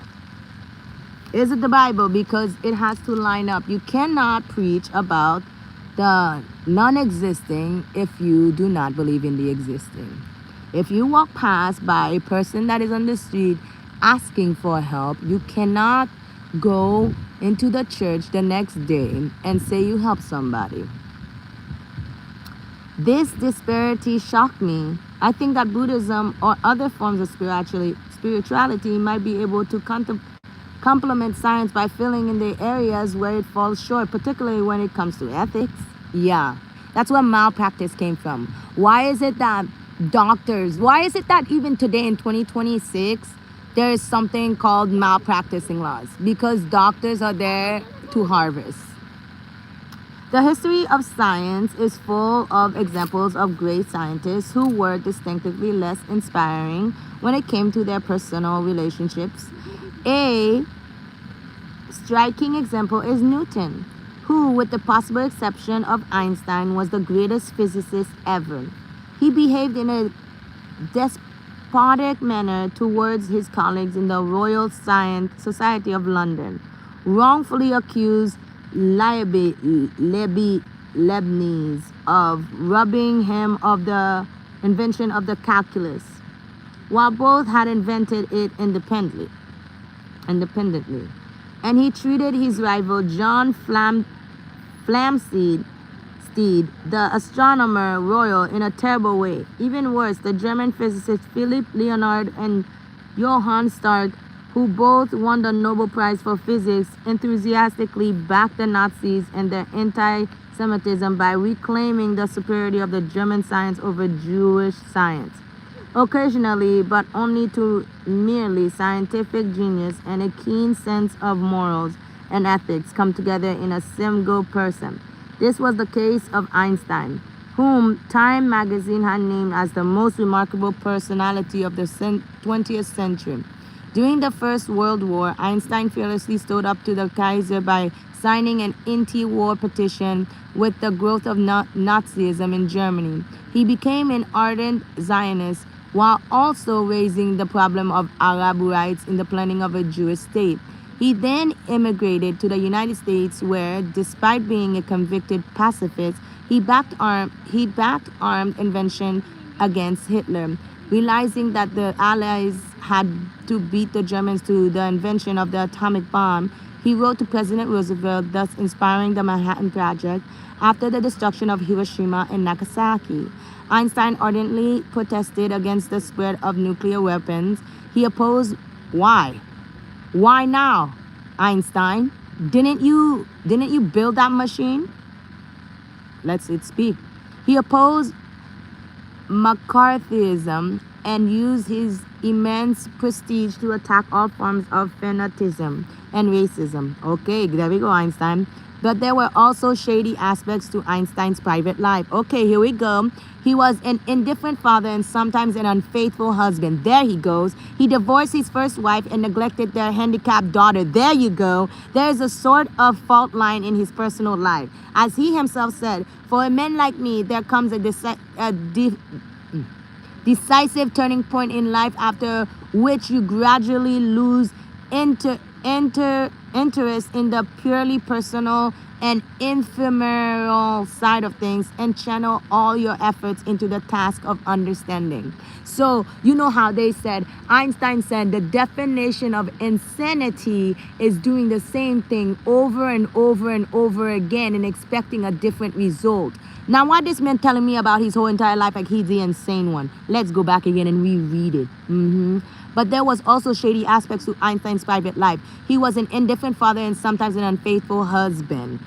A: Is it the Bible? Because it has to line up. You cannot preach about the non-existing if you do not believe in the existing. If you walk past by a person that is on the street asking for help, you cannot go into the church the next day and say you help somebody. This disparity shocked me. I think that Buddhism or other forms of spirituality might be able to complement science by filling in the areas where it falls short, particularly when it comes to ethics. Yeah, that's where malpractice came from. Why is it that why is it that even today in 2026, there is something called malpracticing laws? Because doctors are there to harvest. The history of science is full of examples of great scientists who were distinctively less inspiring when it came to their personal relationships. A striking example is Newton, who, with the possible exception of Einstein, was the greatest physicist ever. He behaved in a despotic manner towards his colleagues in the Royal Society of London, wrongfully accused Leibniz of robbing him of the invention of the calculus, while both had invented it independently. And he treated his rival John Flamsteed, the astronomer royal, in a terrible way. Even worse, the German physicists Philipp Leonhard and Johann Stark, who both won the Nobel Prize for Physics, enthusiastically backed the Nazis and their anti-Semitism by reclaiming the superiority of the German science over Jewish science. Occasionally, but only to merely scientific genius and a keen sense of morals and ethics come together in a single person. This was the case of Einstein, whom Time magazine had named as the most remarkable personality of the 20th century. During the First World War, Einstein fearlessly stood up to the Kaiser by signing an anti-war petition with the growth of Nazism in Germany. He became an ardent Zionist while also raising the problem of Arab rights in the planning of a Jewish state. He then immigrated to the United States where, despite being a convicted pacifist, he backed armed invention against Hitler. Realizing that the Allies had to beat the Germans to the invention of the atomic bomb, he wrote to President Roosevelt, thus inspiring the Manhattan Project after the destruction of Hiroshima and Nagasaki. Einstein ardently protested against the spread of nuclear weapons. He opposed why? Why now, Einstein? Didn't you build that machine? Let's it speak. He opposed McCarthyism and used his immense prestige to attack all forms of fanatism and racism. Okay, there we go, Einstein. But there were also shady aspects to Einstein's private life. Okay, here we go. He was an indifferent father and sometimes an unfaithful husband. There he goes. He divorced his first wife and neglected their handicapped daughter. There you go. There is a sort of fault line in his personal life. As he himself said, for a man like me, there comes a decisive turning point in life after which you gradually lose interest in the purely personal and ephemeral side of things and channel all your efforts into the task of understanding. So, you know how they said, Einstein said the definition of insanity is doing the same thing over and over and over again and expecting a different result. Now, what this man telling me about his whole entire life, like he's the insane one. Let's go back again and reread it. But there was also shady aspects to Einstein's private life. He was an indifferent father and sometimes an unfaithful husband.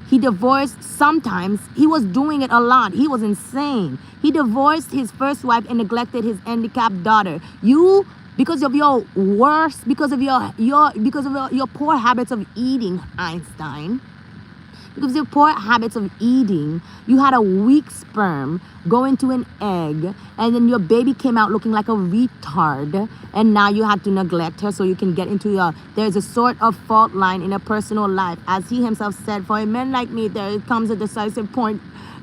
A: He divorced sometimes. He was doing it a lot. He was insane. He divorced his first wife and neglected his handicapped daughter. You, because of your poor habits of eating, Einstein. Because of your poor habits of eating, you had a weak sperm go into an egg, and then your baby came out looking like a retard, and now you had to neglect her so you can get into there's a sort of fault line in a personal life. As he himself said, for a man like me, there comes a decisive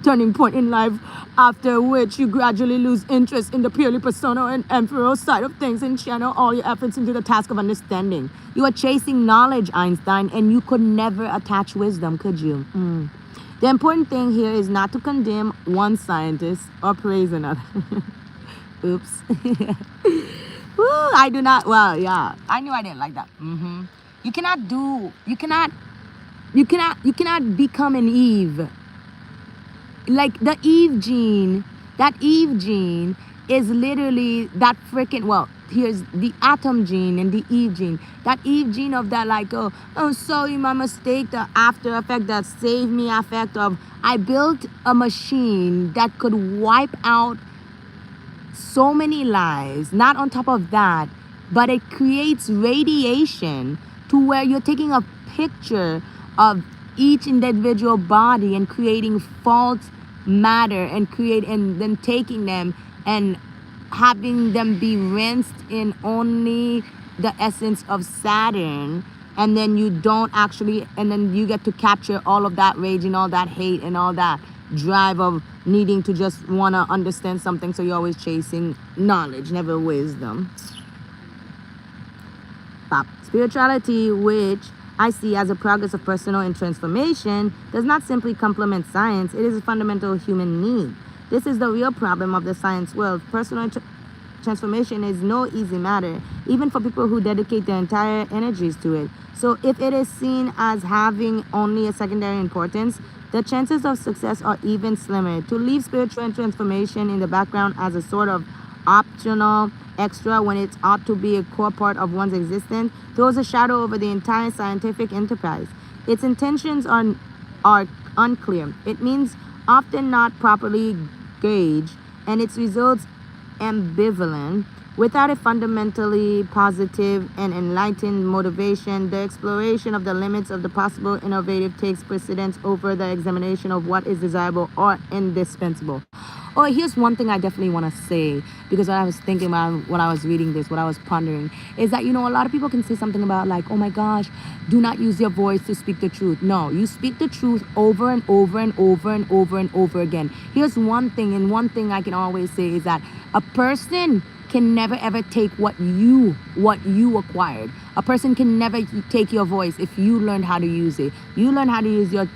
A: turning point in life after which you gradually lose interest in the purely personal and ephemeral side of things and channel all your efforts into the task of understanding. You are chasing knowledge, Einstein, and you could never attach wisdom, could you? The important thing here is not to condemn one scientist or praise another. Oops. Ooh, I do not. Well, yeah, I knew I didn't like that. You cannot become an Eve. Like the Eve gene, that Eve gene is literally that freaking, well, here's the atom gene and the Eve gene. That Eve gene of that, like, oh, sorry, my mistake, the after effect, that save me effect of, I built a machine that could wipe out so many lives. Not on top of that, but it creates radiation to where you're taking a picture of each individual body and creating false matter and then taking them and having them be rinsed in only the essence of Saturn, and then you don't actually, and then you get to capture all of that rage and all that hate and all that drive of needing to just want to understand something, so you're always chasing knowledge, never wisdom. Spirituality, which I see as a progress of personal and transformation, does not simply complement science. It is a fundamental human need. This is the real problem of the science world. Personal transformation is no easy matter, even for people who dedicate their entire energies to it. So if it is seen as having only a secondary importance, the chances of success are even slimmer. To leave spiritual transformation in the background as a sort of optional extra when it ought to be a core part of one's existence throws a shadow over the entire scientific enterprise. Its intentions are unclear. It means often not properly gauged, and its results ambivalent. Without a fundamentally positive and enlightened motivation, the exploration of the limits of the possible innovative takes precedence over the examination of what is desirable or indispensable. Oh, here's one thing I definitely want to say, because what I was thinking about when I was reading this, what I was pondering, is that, a lot of people can say something about like, oh my gosh, do not use your voice to speak the truth. No, you speak the truth over and over and over and over and over again. Here's one thing, and one thing I can always say is that a person can never ever take what you acquired. A person can never take your voice if you learned how to use it. You learn how to use your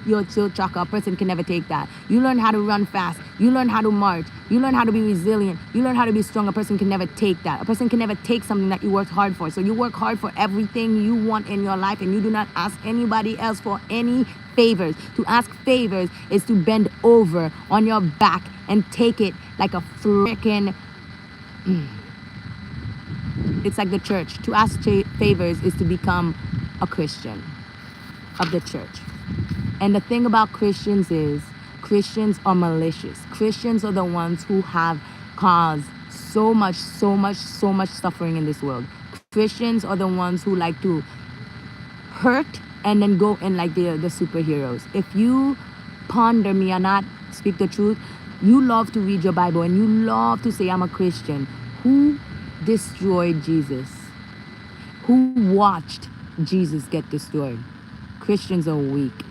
A: chakra. A person can never take that. You learn how to run fast. You learn how to march. You learn how to be resilient. You learn how to be strong. A person can never take that. A person can never take something that you worked hard for. So you work hard for everything you want in your life, and you do not ask anybody else for any favors. To ask favors is to bend over on your back and take it like a freaking... It's like the church. To ask favors is to become a Christian. of the church. And the thing about Christians is Christians are malicious. Christians are the ones who have caused so much suffering in this world. Christians are the ones who like to hurt and then go in like the superheroes. If you ponder me or not speak the truth, you love to read your Bible and you love to say, I'm a Christian. Who destroyed Jesus? Who watched Jesus get destroyed? Christians are weak.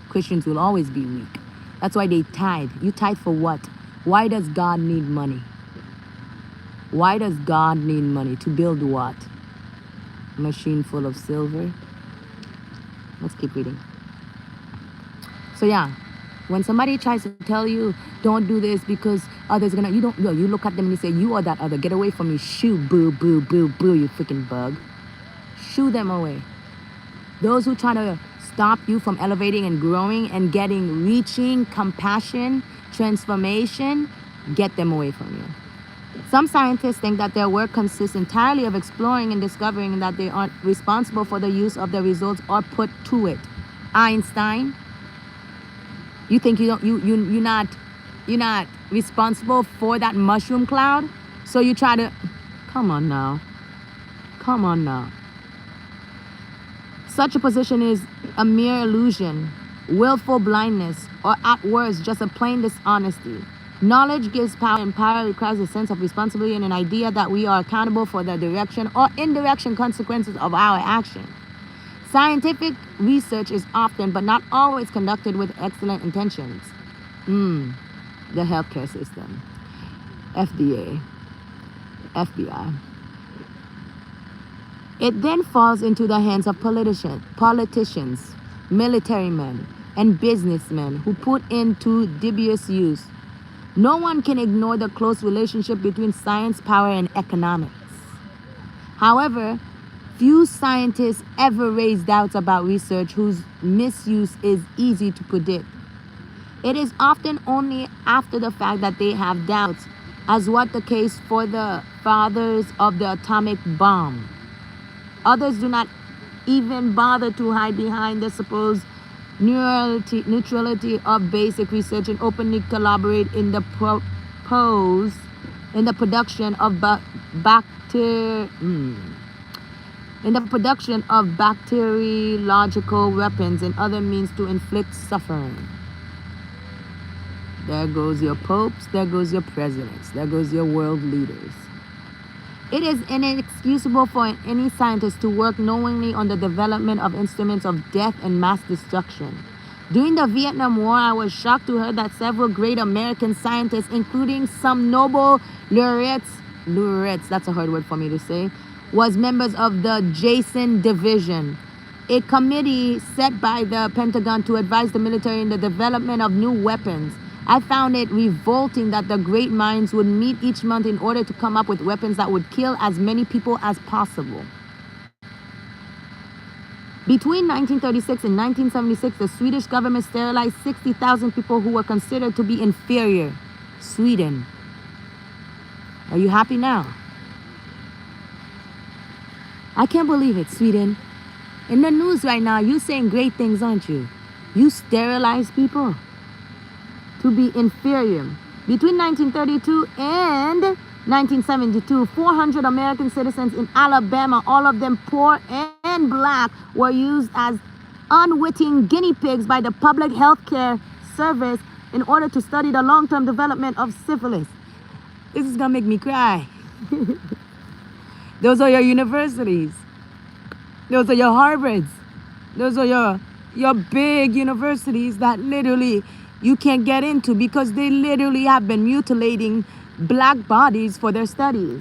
A: Christians will always be weak. That's why they tithe. You tithe for what? Why does God need money? Why does God need money? To build what? A machine full of silver? Let's keep reading. So yeah, when somebody tries to tell you, don't do this because others gonna, you look at them and you say, you are that other. Get away from me. Shoo, boo, boo, boo, boo, you freaking bug. Shoo them away. Those who try to stop you from elevating and growing and reaching compassion, transformation, get them away from you. Some scientists think that their work consists entirely of exploring and discovering that they aren't responsible for the use of the results or put to it. Einstein, you think you're not responsible for that mushroom cloud? So you try to, come on now. Such a position is a mere illusion, willful blindness, or at worst, just a plain dishonesty. Knowledge gives power, and power requires a sense of responsibility and an idea that we are accountable for the direction or indirection consequences of our action. Scientific research is often, but not always, conducted with excellent intentions. The healthcare system, FDA, FBI. It then falls into the hands of politicians, military men, and businessmen who put into dubious use. No one can ignore the close relationship between science, power, and economics. However, few scientists ever raise doubts about research whose misuse is easy to predict. It is often only after the fact that they have doubts, as was the case for the fathers of the atomic bomb. Others do not even bother to hide behind the supposed neutrality of basic research and openly collaborate in the production of bacteriological weapons and other means to inflict suffering. There goes your popes, there goes your presidents, there goes your world leaders. It is inexcusable for any scientist to work knowingly on the development of instruments of death and mass destruction. During the Vietnam War, I was shocked to hear that several great American scientists, including some Nobel laureates, that's a hard word for me to say, was members of the Jason Division, a committee set by the Pentagon to advise the military in the development of new weapons. I found it revolting that the great minds would meet each month in order to come up with weapons that would kill as many people as possible. Between 1936 and 1976, the Swedish government sterilized 60,000 people who were considered to be inferior. Sweden. Are you happy now? I can't believe it, Sweden. In the news right now, you're saying great things, aren't you? You sterilize people to be inferior. Between 1932 and 1972, 400 American citizens in Alabama, all of them poor and black, were used as unwitting guinea pigs by the Public Health Care Service in order to study the long-term development of syphilis. This is gonna make me cry. Those are your universities. Those are your Harvards. Those are your big universities that literally you can't get into because they literally have been mutilating black bodies for their studies.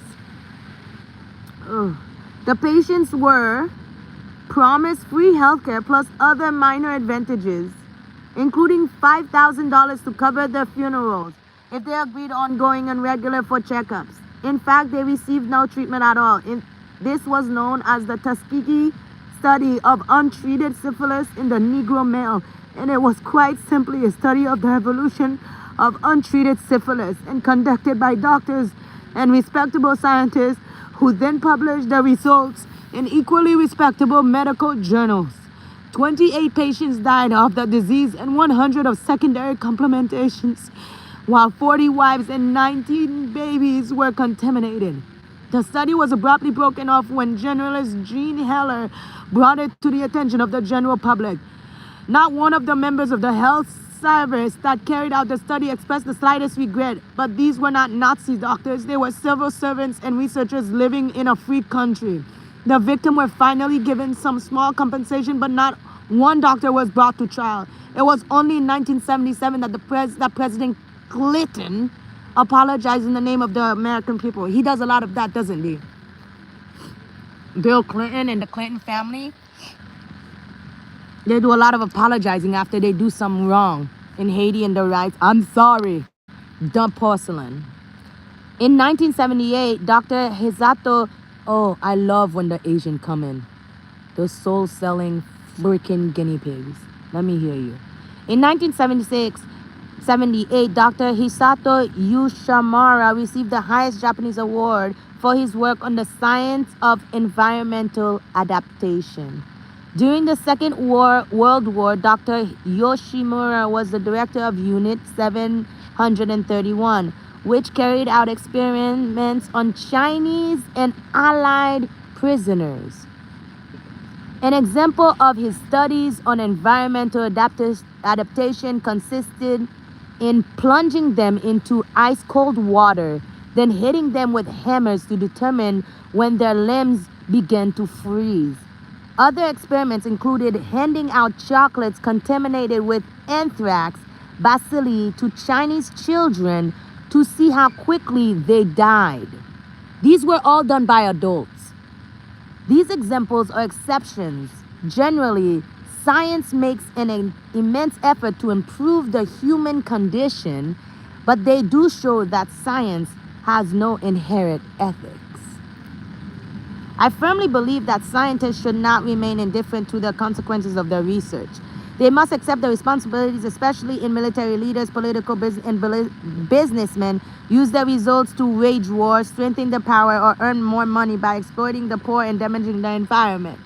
A: The patients were promised free healthcare plus other minor advantages, including $5,000 to cover their funerals if they agreed on going on regular for checkups. In fact, they received no treatment at all. This was known as the Tuskegee study of untreated syphilis in the Negro male, and it was quite simply a study of the evolution of untreated syphilis and conducted by doctors and respectable scientists who then published the results in equally respectable medical journals. 28 patients died of the disease and 100 of secondary complications, while 40 wives and 19 babies were contaminated. The study was abruptly broken off when journalist Jean Heller brought it to the attention of the general public. Not one of the members of the health service that carried out the study expressed the slightest regret, but these were not Nazi doctors. They were civil servants and researchers living in a free country. The victims were finally given some small compensation, but not one doctor was brought to trial. It was only in 1977 that President Clinton apologized in the name of the American people. He does a lot of that, doesn't he? Bill Clinton and the Clinton family, they do a lot of apologizing after they do something wrong in Haiti and the rights. I'm sorry. Dumb porcelain. In 1978, Dr. Hisato, oh, I love when the Asian come in. Those soul-selling freaking guinea pigs. Let me hear you. In 1978, Dr. Hisato Yoshimura received the highest Japanese award for his work on the science of environmental adaptation. During the Second World War, Dr. Yoshimura was the director of Unit 731, which carried out experiments on Chinese and Allied prisoners. An example of his studies on environmental adaptation consisted in plunging them into ice-cold water, then hitting them with hammers to determine when their limbs began to freeze. Other experiments included handing out chocolates contaminated with anthrax bacilli to Chinese children to see how quickly they died. These were all done by adults. These examples are exceptions. Generally, science makes an immense effort to improve the human condition, but they do show that science has no inherent ethics. I firmly believe that scientists should not remain indifferent to the consequences of their research. They must accept the responsibilities, especially in military leaders, political and businessmen, use their results to wage war, strengthen their power, or earn more money by exploiting the poor and damaging the environment.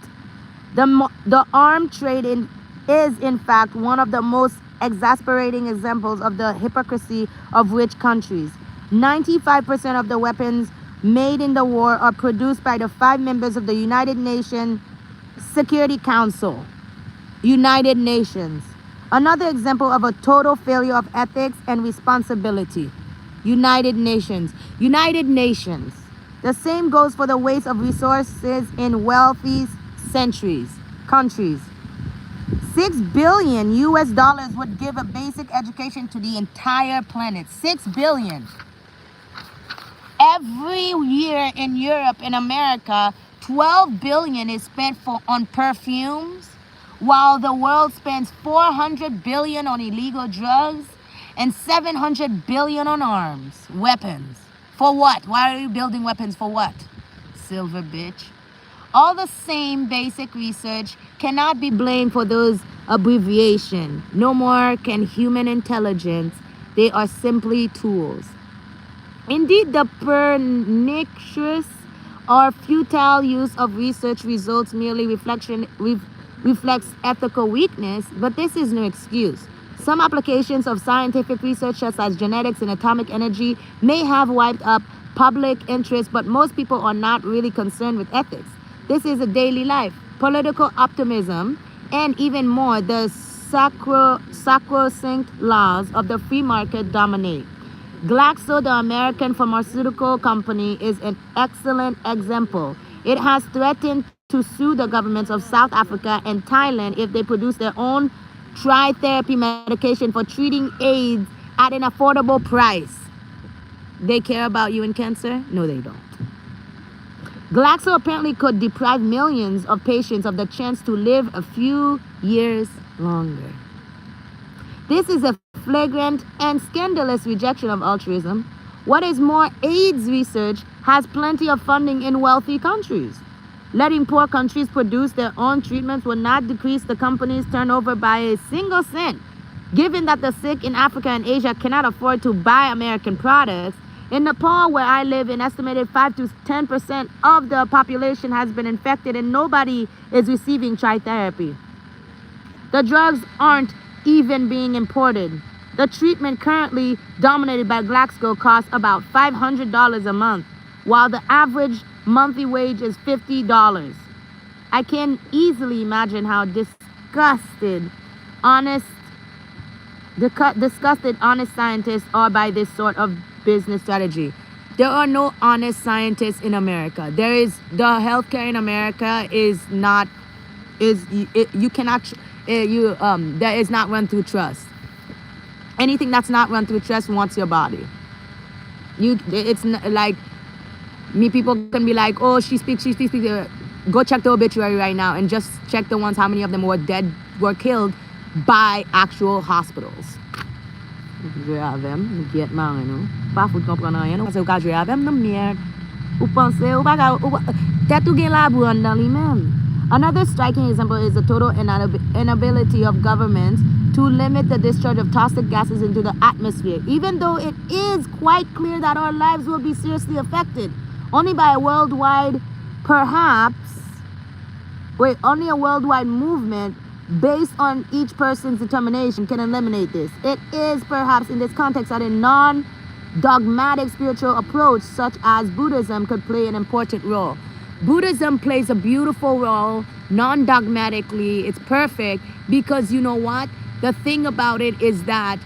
A: The arms trade is, in fact, one of the most exasperating examples of the hypocrisy of rich countries. 95% of the weapons made in the war are produced by the 5 members of the United Nations Security Council. United Nations. Another example of a total failure of ethics and responsibility. United Nations. United Nations. The same goes for the waste of resources in wealthy countries. $6 billion would give a basic education to the entire planet. $6 billion. Every year in Europe and America, $12 billion is spent on perfumes, while the world spends $400 billion on illegal drugs and $700 billion on arms, weapons. For what? Why are you building weapons for what? Silver bitch. All the same basic research cannot be blamed for those abbreviations. No more can human intelligence. They are simply tools. Indeed, the pernicious or futile use of research results merely reflects ethical weakness, but this is no excuse. Some applications of scientific research, such as genetics and atomic energy, may have wiped up public interest, but most people are not really concerned with ethics. This is a daily life. Political optimism, and even more, the sacrosanct laws of the free market dominate. Glaxo, the American pharmaceutical company, is an excellent example. It has threatened to sue the governments of South Africa and Thailand if they produce their own tri-therapy medication for treating AIDS at an affordable price. They care about you and cancer? No, they don't. Glaxo apparently could deprive millions of patients of the chance to live a few years longer. This is a flagrant and scandalous rejection of altruism. What is more, AIDS research has plenty of funding in wealthy countries. Letting poor countries produce their own treatments will not decrease the company's turnover by a single cent. Given that the sick in Africa and Asia cannot afford to buy American products, in Nepal, where I live, an estimated 5 to 10% of the population has been infected and nobody is receiving tri-therapy. The drugs aren't even being imported. The treatment currently dominated by Glaxo costs about $500 a month, while the average monthly wage is $50. I can easily imagine how honest, disgusted honest scientists are by this sort of business strategy. There are no honest scientists in America. The healthcare in America is not, you cannot, that is not run through trust. Anything that's not run through trust wants your body. It's not, like, me, people can be like, oh, she speaks. Go check the obituary right now and just check the ones, how many of them were killed by actual hospitals. Jwe avem, nou ki et mare nou. Pa fout kompran rien nou. Pase ou ka jwe avem nou merde. Ou pense, ou baga, tèt ou gen la bou an dan li men. Another striking example is the total inability of governments to limit the discharge of toxic gases into the atmosphere, even though it is quite clear that our lives will be seriously affected. Only a worldwide movement based on each person's determination can eliminate this. It is perhaps in this context that a non-dogmatic spiritual approach such as Buddhism could play an important role. Buddhism plays a beautiful role non-dogmatically. It's perfect because you know what? The thing about it is that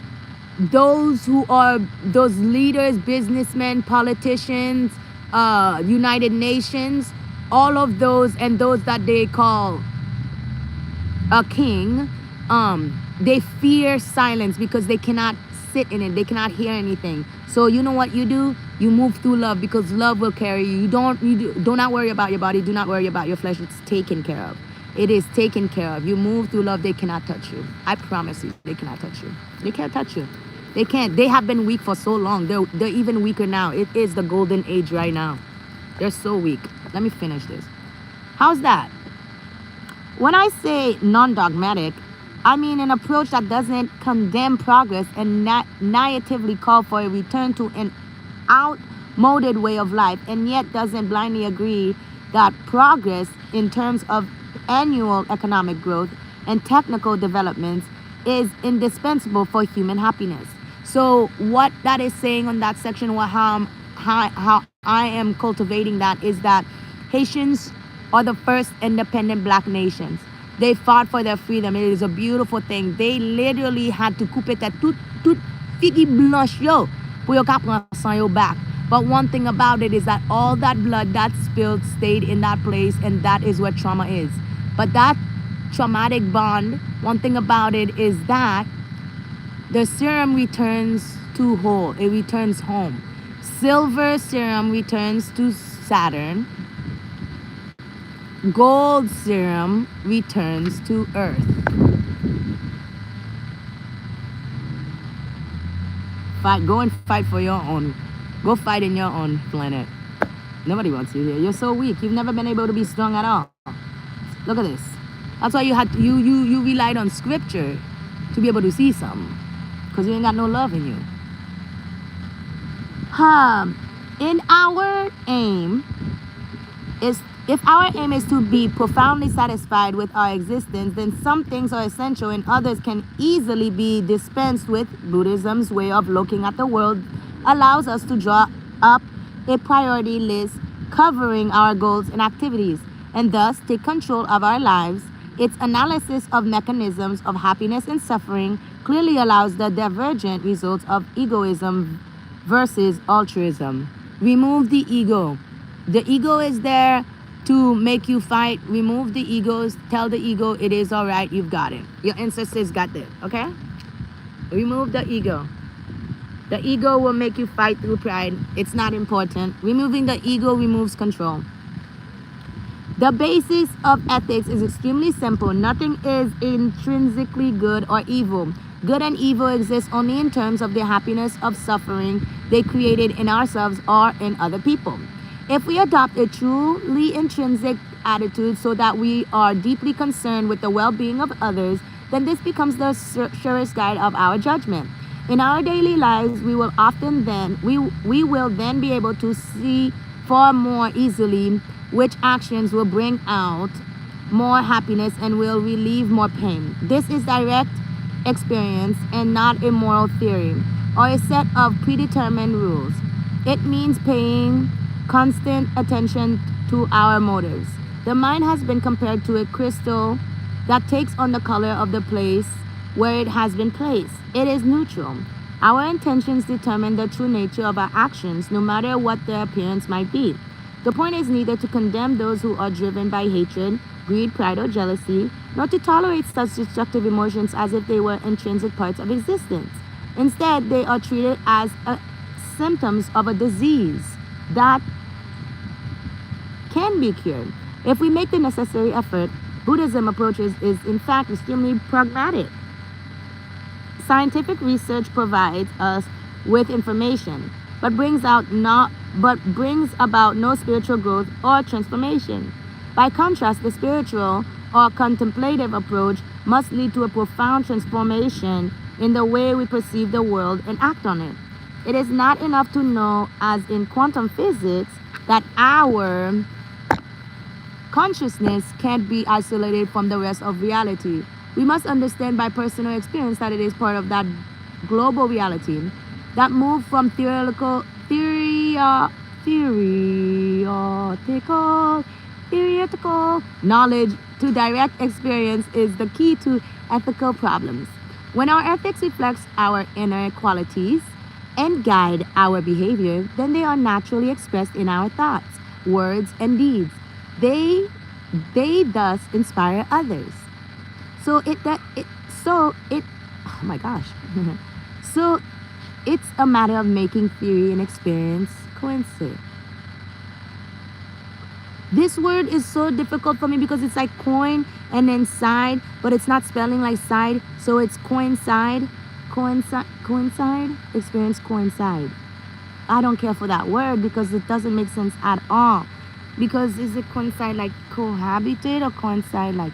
A: those leaders, businessmen, politicians, United Nations, all of those, and those that they call a king, they fear silence because they cannot sit in it. They cannot hear anything. So you know what you do? You move through love because love will carry you. Do not worry about your body. Do not worry about your flesh. It's taken care of. It is taken care of. You move through love. They cannot touch you. I promise you, they cannot touch you. They can't touch you. They can't. They have been weak for so long. They're even weaker now. It is the golden age right now. They're so weak. Let me finish this. How's that? When I say non-dogmatic, I mean an approach that doesn't condemn progress and naively call for a return to an outmoded way of life, and yet doesn't blindly agree that progress in terms of annual economic growth and technical developments is indispensable for human happiness. So what that is saying on that section, how I am cultivating that, is that Haitians are the first independent black nations. They fought for their freedom. It is a beautiful thing. They literally had to coupe that tout figi blanche yo pour yo kapran san yo back. But one thing about it is that all that blood that spilled stayed in that place, and that is what trauma is. But that traumatic bond, one thing about it is that the serum returns to whole. It returns home. Silver serum returns to Saturn. Gold serum returns to Earth. Go and fight for your own. Go fight in your own planet. Nobody wants you here. You're so weak. You've never been able to be strong at all. Look at this. That's why you relied on scripture to be able to see something, because you ain't got no love in you. If our aim is to be profoundly satisfied with our existence, then some things are essential and others can easily be dispensed with. Buddhism's way of looking at the world allows us to draw up a priority list covering our goals and activities, and thus take control of our lives. Its analysis of mechanisms of happiness and suffering clearly allows the divergent results of egoism versus altruism. Remove the ego. The ego is there to make you fight. Remove the egos. Tell the ego it is all right. You've got it. Your ancestors got it. Okay? Remove the ego. The ego will make you fight through pride. It's not important. Removing the ego removes control. The basis of ethics is extremely simple. Nothing is intrinsically good or evil. Good and evil exist only in terms of the happiness of suffering they created in ourselves or in other people. If we adopt a truly intrinsic attitude so that we are deeply concerned with the well-being of others, then this becomes the surest guide of our judgment. In our daily lives, we will then be able to see far more easily which actions will bring out more happiness and will relieve more pain. This is direct experience and not a moral theory or a set of predetermined rules. It means paying constant attention to our motives. The mind has been compared to a crystal that takes on the color of the place where it has been placed. It is neutral. Our intentions determine the true nature of our actions, no matter what their appearance might be. The point is neither to condemn those who are driven by hatred, greed, pride, or jealousy, nor to tolerate such destructive emotions as if they were intrinsic parts of existence. Instead, they are treated as symptoms of a disease that can be cured. If we make the necessary effort, Buddhism approaches is in fact extremely pragmatic. Scientific research provides us with information, but brings about no spiritual growth or transformation. By contrast, the spiritual or contemplative approach must lead to a profound transformation in the way we perceive the world and act on it. It is not enough to know, as in quantum physics, that our consciousness can't be isolated from the rest of reality. We must understand by personal experience that it is part of that global reality that moves from theoretical knowledge to direct experience is the key to ethical problems. When our ethics reflects our inner qualities and guide our behavior, then they are naturally expressed in our thoughts, words, and deeds. They thus inspire others. Oh my gosh. So it's a matter of making theory and experience coincide. This word is so difficult for me because it's like coin and then side, but it's not spelling like side, so it's coincide, experience coincide. I don't care for that word because it doesn't make sense at all. Because is it coincide like cohabitate or coincide like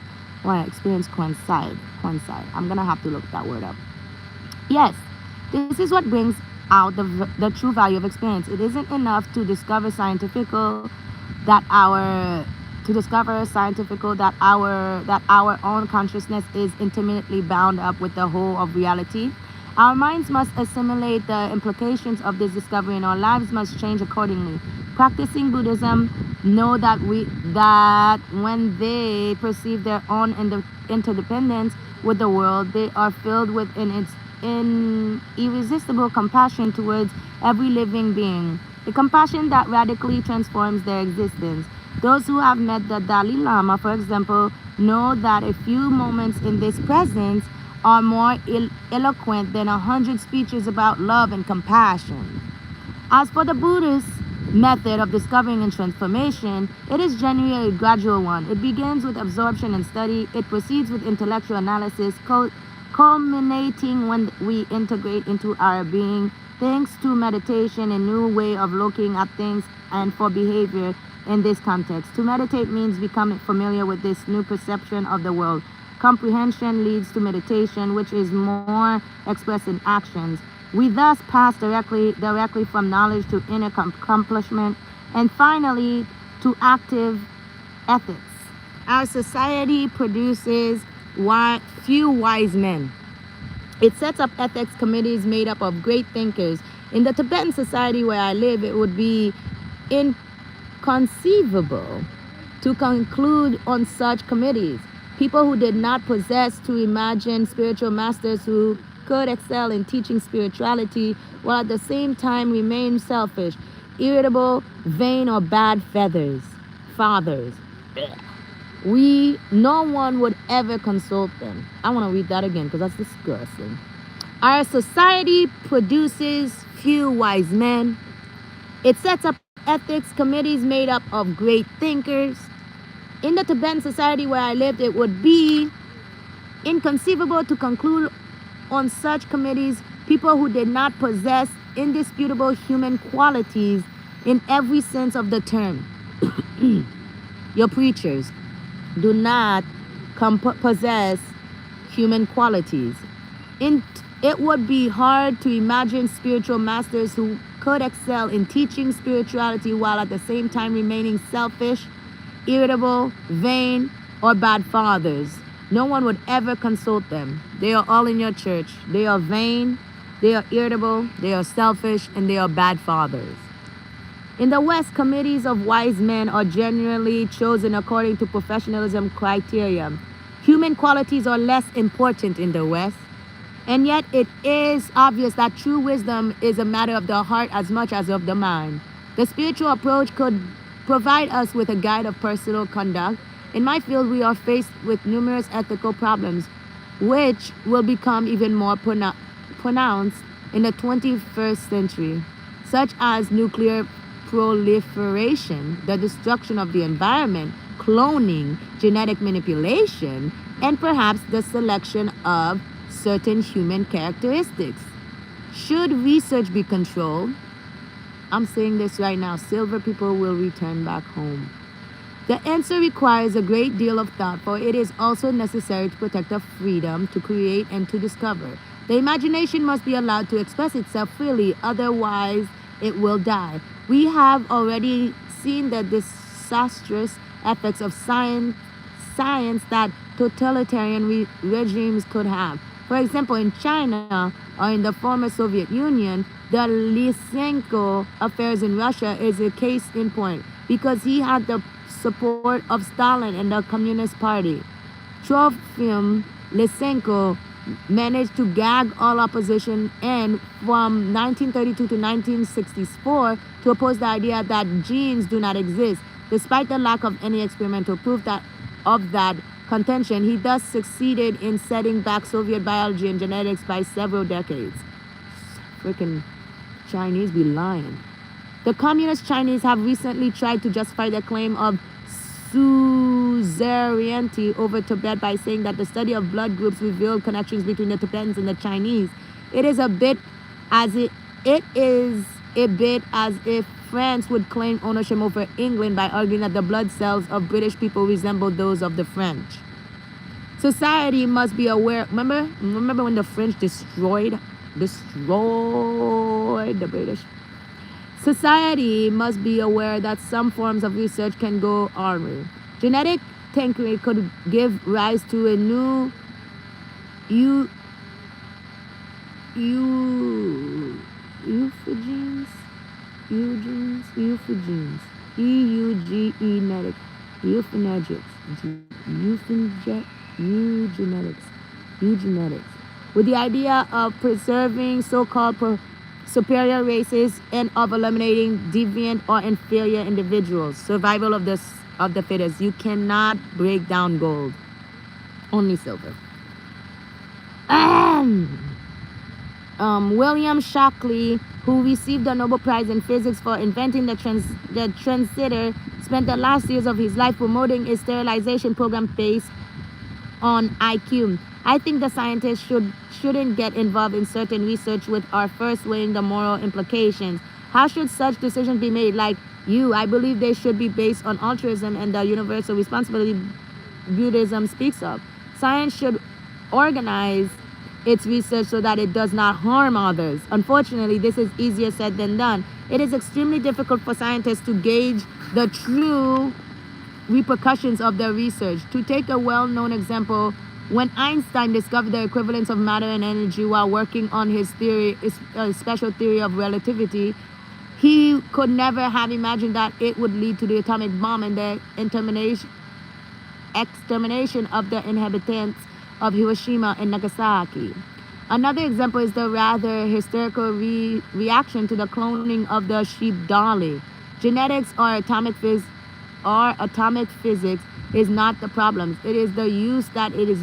A: experience coincide? I'm gonna have to look that word up. Yes, this is what brings out the true value of experience. It isn't enough to discover that our own consciousness is intimately bound up with the whole of reality. Our minds must assimilate the implications of this discovery, and our lives must change accordingly. Practicing Buddhism know that when they perceive their own interdependence with the world, they are filled with its irresistible compassion towards every living being, a compassion that radically transforms their existence. Those who have met the Dalai Lama, for example, know that a few moments in this presence are more eloquent than 100 speeches about love and compassion. As for the Buddhist method of discovering and transformation, it is generally a gradual one. It begins with absorption and study. It proceeds with intellectual analysis, culminating when we integrate into our being, thanks to meditation, a new way of looking at things and for behavior in this context. To meditate means becoming familiar with this new perception of the world. Comprehension leads to meditation, which is more expressed in actions. We thus pass directly from knowledge to inner accomplishment, and finally to active ethics. Our society produces few wise men. It sets up ethics committees made up of great thinkers. In the Tibetan society where I live, it would be inconceivable to conclude on such committees. People who did not possess to imagine spiritual masters who could excel in teaching spirituality while at the same time remain selfish, irritable, vain, or bad fathers. No one would ever consult them. I want to read that again because that's disgusting. Our society produces few wise men. It sets up ethics committees made up of great thinkers. In the Tibetan society where I lived, it would be inconceivable to conclude on such committees people who did not possess indisputable human qualities in every sense of the term. Your preachers do not possess human qualities. It would be hard to imagine spiritual masters who could excel in teaching spirituality while at the same time remaining selfish, irritable, vain, or bad fathers. No one would ever consult them. They are all in your church. They are vain, they are irritable, they are selfish, and they are bad fathers. In the West, committees of wise men are generally chosen according to professionalism criteria. Human qualities are less important in the West, and yet it is obvious that true wisdom is a matter of the heart as much as of the mind. The spiritual approach could provide us with a guide of personal conduct. In my field, we are faced with numerous ethical problems, which will become even more pronounced in the 21st century, such as nuclear proliferation, the destruction of the environment, cloning, genetic manipulation, and perhaps the selection of certain human characteristics. Should research be controlled? I'm saying this right now, silver people will return back home. The answer requires a great deal of thought, for it is also necessary to protect the freedom to create and to discover. The imagination must be allowed to express itself freely, otherwise it will die. We have already seen the disastrous effects of science that totalitarian regimes could have. For example, in China or in the former Soviet Union, the Lysenko affairs in Russia is a case in point because he had the support of Stalin and the Communist Party. Trofim Lysenko managed to gag all opposition and from 1932 to 1964 to oppose the idea that genes do not exist. Despite the lack of any experimental proof of that contention, he thus succeeded in setting back Soviet biology and genetics by several decades. Freaking Chinese be lying. The communist Chinese have recently tried to justify their claim of suzerainty over Tibet by saying that the study of blood groups revealed connections between the Tibetans and the Chinese. It is a bit as if France would claim ownership over England by arguing that the blood cells of British people resemble those of the French. Society must be aware. Remember when the French destroyed the British? Society must be aware that some forms of research can go awry. Genetic tinkering could give rise to a new euphogens, eugenetics, with the idea of preserving so-called superior races and of eliminating deviant or inferior individuals. Survival of the fittest. You cannot break down gold, only silver. William Shockley, who received the Nobel Prize in Physics for inventing the transistor, spent the last years of his life promoting a sterilization program based on IQ. I think the scientists shouldn't get involved in certain research without first weighing the moral implications. How should such decisions be made? Like you, I believe they should be based on altruism and the universal responsibility Buddhism speaks of. Science should organize its research so that it does not harm others. Unfortunately, this is easier said than done. It is extremely difficult for scientists to gauge the true repercussions of their research. To take a well-known example, when Einstein discovered the equivalence of matter and energy while working on his special theory of relativity, he could never have imagined that it would lead to the atomic bomb and the extermination of the inhabitants of Hiroshima and Nagasaki. Another example is the rather hysterical reaction to the cloning of the sheep dolly. Genetics or atomic physics is not the problem. It is the use that it is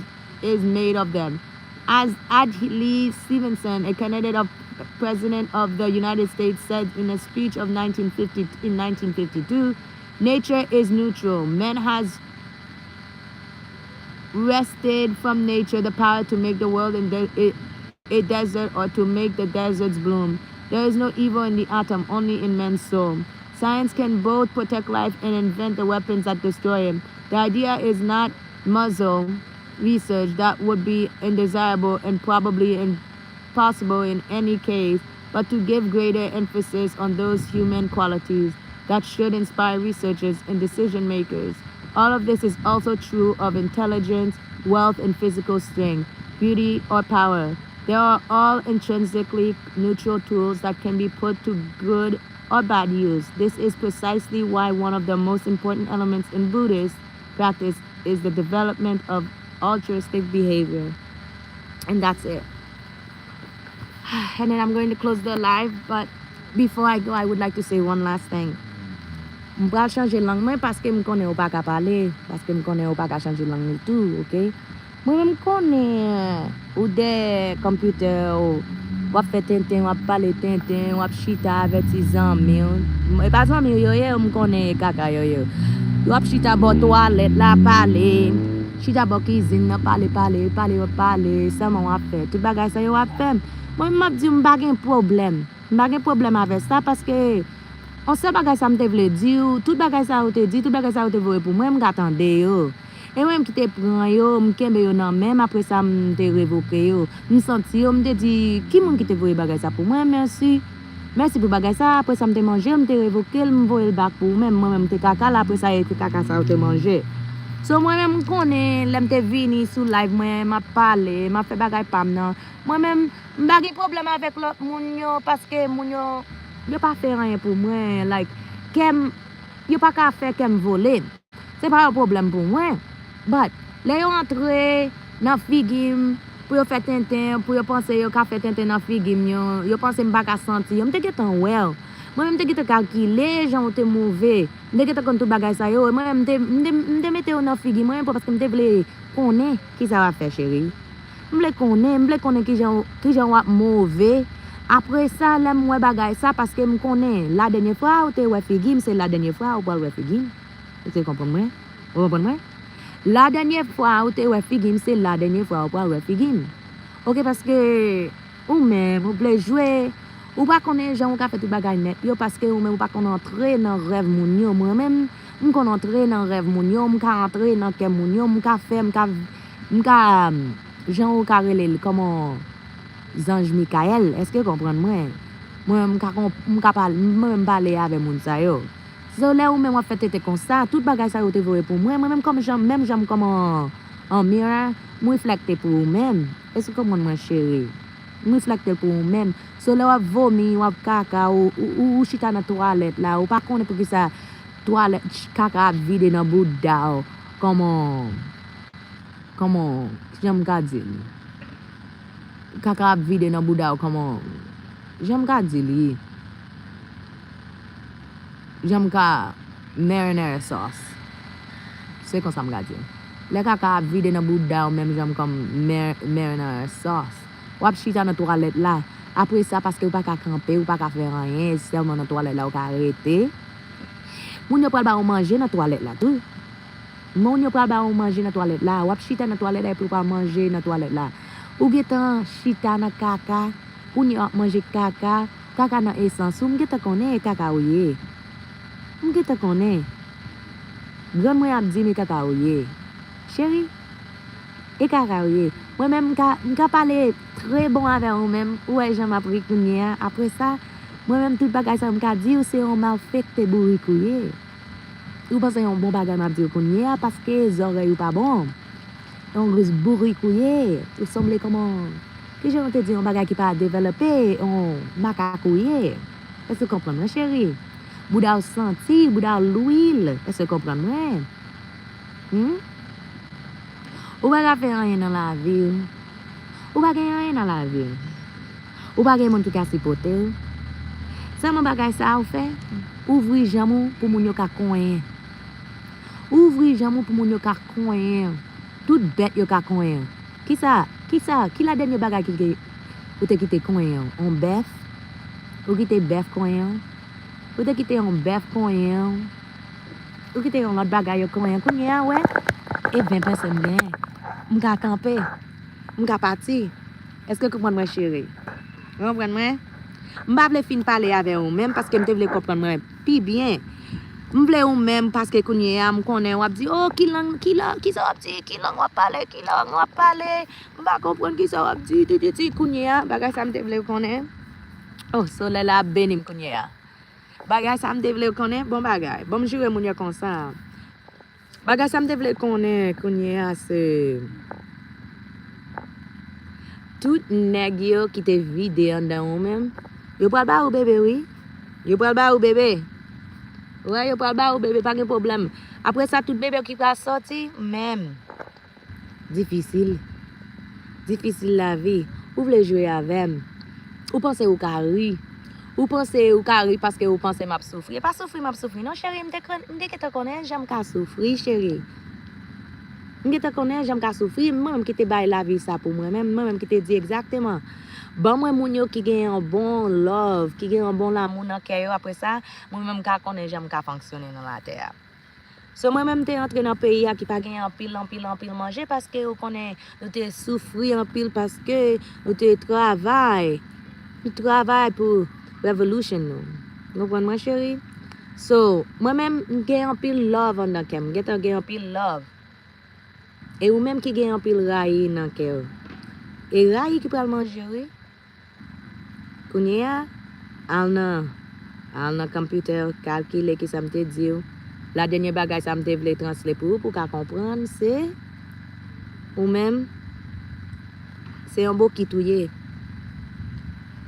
A: made of them. As Adlai Stevenson, a candidate of President of the United States, said in a speech of 1952, nature is neutral. Man has wrested from nature the power to make the world a desert or to make the deserts bloom. There is no evil in the atom, only in man's soul. Science can both protect life and invent the weapons that destroy it. The idea is not muzzle research. That would be undesirable and probably impossible in any case, but to give greater emphasis on those human qualities that should inspire researchers and decision makers. All of this is also true of intelligence, wealth, and physical strength, beauty, or power. They are all intrinsically neutral tools that can be put to good or bad use. This is precisely why one of the most important elements in Buddhist practice is the development of altruistic behavior. And that's it. And then I'm going to close the live, but before I go, I would like to say one last thing. Je vais changer de langue parce que je connais pas qu'à parler, parce que je connais pas qu'à changer de langue tout, ok? Moi-même connais ou des computers ou fait tintin, ou parler tintin, ou chita avec ses amis. Et pas amis yo yo, me connais caca yo yo. Ou chita bo toilette là parler. Chita bo cuisine là parler, ça m'a fait. Tout bagage ça yo a fait. Moi m'a dit m'pa gen problème. M'pa gen problème avec ça parce que on sait bagage ça me te vle dire, tout bagage ça ou te dit, tout bagage ça ou te voye pour moi m'attendre yo. Et moi qui te prend yo, m'kembe yo nan même après ça me te révoquer yo. Me senti yo, me te dit qui moun qui te voye bagage ça pour moi merci. Merci pour bagage ça, après ça me te manger, me te révoquer, me voye le bac pour même moi même te caca là après ça et caca ça ou te manger. So moi-même connais, l'aime te vini sous live moi m'a parlé, m'a fait bagay pam nan. Moi-même m'pa gen problème avec l'autre moun yo parce que moun yo pas fait rien pour moi like kem yo pas ka faire kem voler. C'est pas un problème pour moi. But là yo entrer dans figim pour yo faire tintin, pour yo penser yo ka faire tintin dans figim yo penser m'pa ka sentir. Yo m'te getan well. Moi-même te gete calculer, gens te mauvais. M'te gete kon tout bagay sa yo. Moi-même m'te mette yo dans figi moi parce que m'te vle connait qui ça va faire chérie. M'vle connait qui gens wa mauvais. Après ça, là moi bagay ça parce que m'connais la dernière fois ou te ouais figi, c'est la dernière fois ou pas ouais figi. Vous comprenez moi? Vous comprenez? La dernière fois ou te ouais figi, c'est la dernière fois ou pas ouais figi. OK parce que ou même vous voulez jouer ou pas connaître gens qui fait tout bagay net yo parce que ou même pas qu'on entrer dans rêve moun yo moi même m'kon entrer dans rêve moun yo m'ka entrer dans kem moun yo m'ka faire m'ka gens qui relé comment ange Michael est-ce que comprendre moi m'ka parler avec moun sa yo so là ou même fait était comme ça tout bagay ça yo te voyer pour moi même comme j'aime comme en mirror moi reflecter pour même est-ce que comprendre moi chérie moi reflecter pour même so là ou vomi ou caca ou chita dans toilette là ou pas connait pour que ça toilette caca vide dans bouda comment j'aime garder caca vide dans bouda comment j'aime garder li j'aime ka marinara sauce c'est comme ça me garder le caca vide dans bouda même j'aime comme marinara sauce ou chita dans toilette là. Après ça, parce que vous ne pouvez pas camper, vous ne pouvez pas faire rien, seulement dans la toilette là, vous pouvez arrêter. Vous ne pouvez pas manger dans la toilette là, tout. Vous ne pouvez pas manger dans la toilette là, vous chita dans la toilette là, pour pas manger dans la toilette là. Ou getan chita dans caca, ou ne manger caca dans essence, ou getan connaît caca ouye. Ou getan connaît. Grand moi a dit mais caca ouye. Chérie, et caca ouye. Moi-même, je parle très bon avec vous-même. Ouais, j'aime appris kounia. Après ça, moi-même, tout le bagage, ça me dit, c'est un mal fait que bourricouillé. Vous pensez un bon bagage, m'a dit kounia, parce que les oreilles sont pas bon. On gros bourricouillé. Vous semblez comment. Que je te dis un bagage qui pas développé, on macacouillé. Est-ce que vous comprenez, chérie? Bouddha senti, Bouddha l'huile. Est-ce que vous comprenez? Ou pas faire rien dans la vie. Ou pas gagner rien dans la vie. Ou pas gagner mon qui a sipoté. Ça mon bagage ça ou fait. Ouvrir jamou pour mon yo ka koyen. Ouvrir jamou pour mon yo ka koyen. Tout bête yo ka koyen. Qui ça? Qui la dernière bagage qui ou te quitter koyen? On bœuf. Ou quitter bœuf koyen. Ou te quitter on bœuf koyen. Ou quitter on l'autre bagage koyen. Koyen ouais. Et 20 personnes bien. M'ka camper, m'ka partir. Est-ce que vous comprenez moi chérie? Vous comprenez moi? M'pa vle fin parler avec vous même parce que m'te vle comprendre moi puis bien. M'vle ou même parce que kounya m'konne ou dit oh qui ça dit qui langue on parler m'pa comprendre qui ça dit kounya bagay ça m'te vle connaître. Oh soleil la béni kounya. Bagay ça m'te vle connaître bon bagay. Bon jouer moun yo comme ça.
B: Bagay ça me devait connaître konye a c'est tout nèg yo qui te vide en dedans ou même. Yo pral ba ou bébé oui. Yo pral ba ou bébé. Ouais, yo pral ba ou bébé pas de problème. Après ça tout bébé qui va sortir même difficile. Difficile la vie. Ou vle jouer avec. Ou pensez ou ka ri. Ou pensez ou ka ri parce que ou pensez m'a souffrir. Pas souffrir m'a souffrir. Non chérie, m'te que te connais, j'aime ka souffrir chérie. M'te te connais, j'aime ka souffrir. Moi-même qui te baille la vie ça pour moi-même, moi-même qui te dit exactement. Bon moi moun yo qui gagne un bon love, qui gagne un bon l'amour dans cœur après ça, moi-même ka connais, j'aime ka fonctionner dans la terre. So moi-même t'es entré dans un pays qui pas gagné en pile manger parce que vous connaissez nous t'es souffrir en pile parce que nous t'es travail. Nous travail pour revolution nous. Vous comprenez moi chérie? So moi-même j'ai en pile love en dans kem, j'ai en pile love. Et ou même qui gagne en pile raï dans cœur. Et raï qui peut manger oui. Kounya al nan computer calculer qui ça me te dit. La dernière bagage ça me te vle translate pour qu'à comprendre c'est ou même c'est un beau qui touye.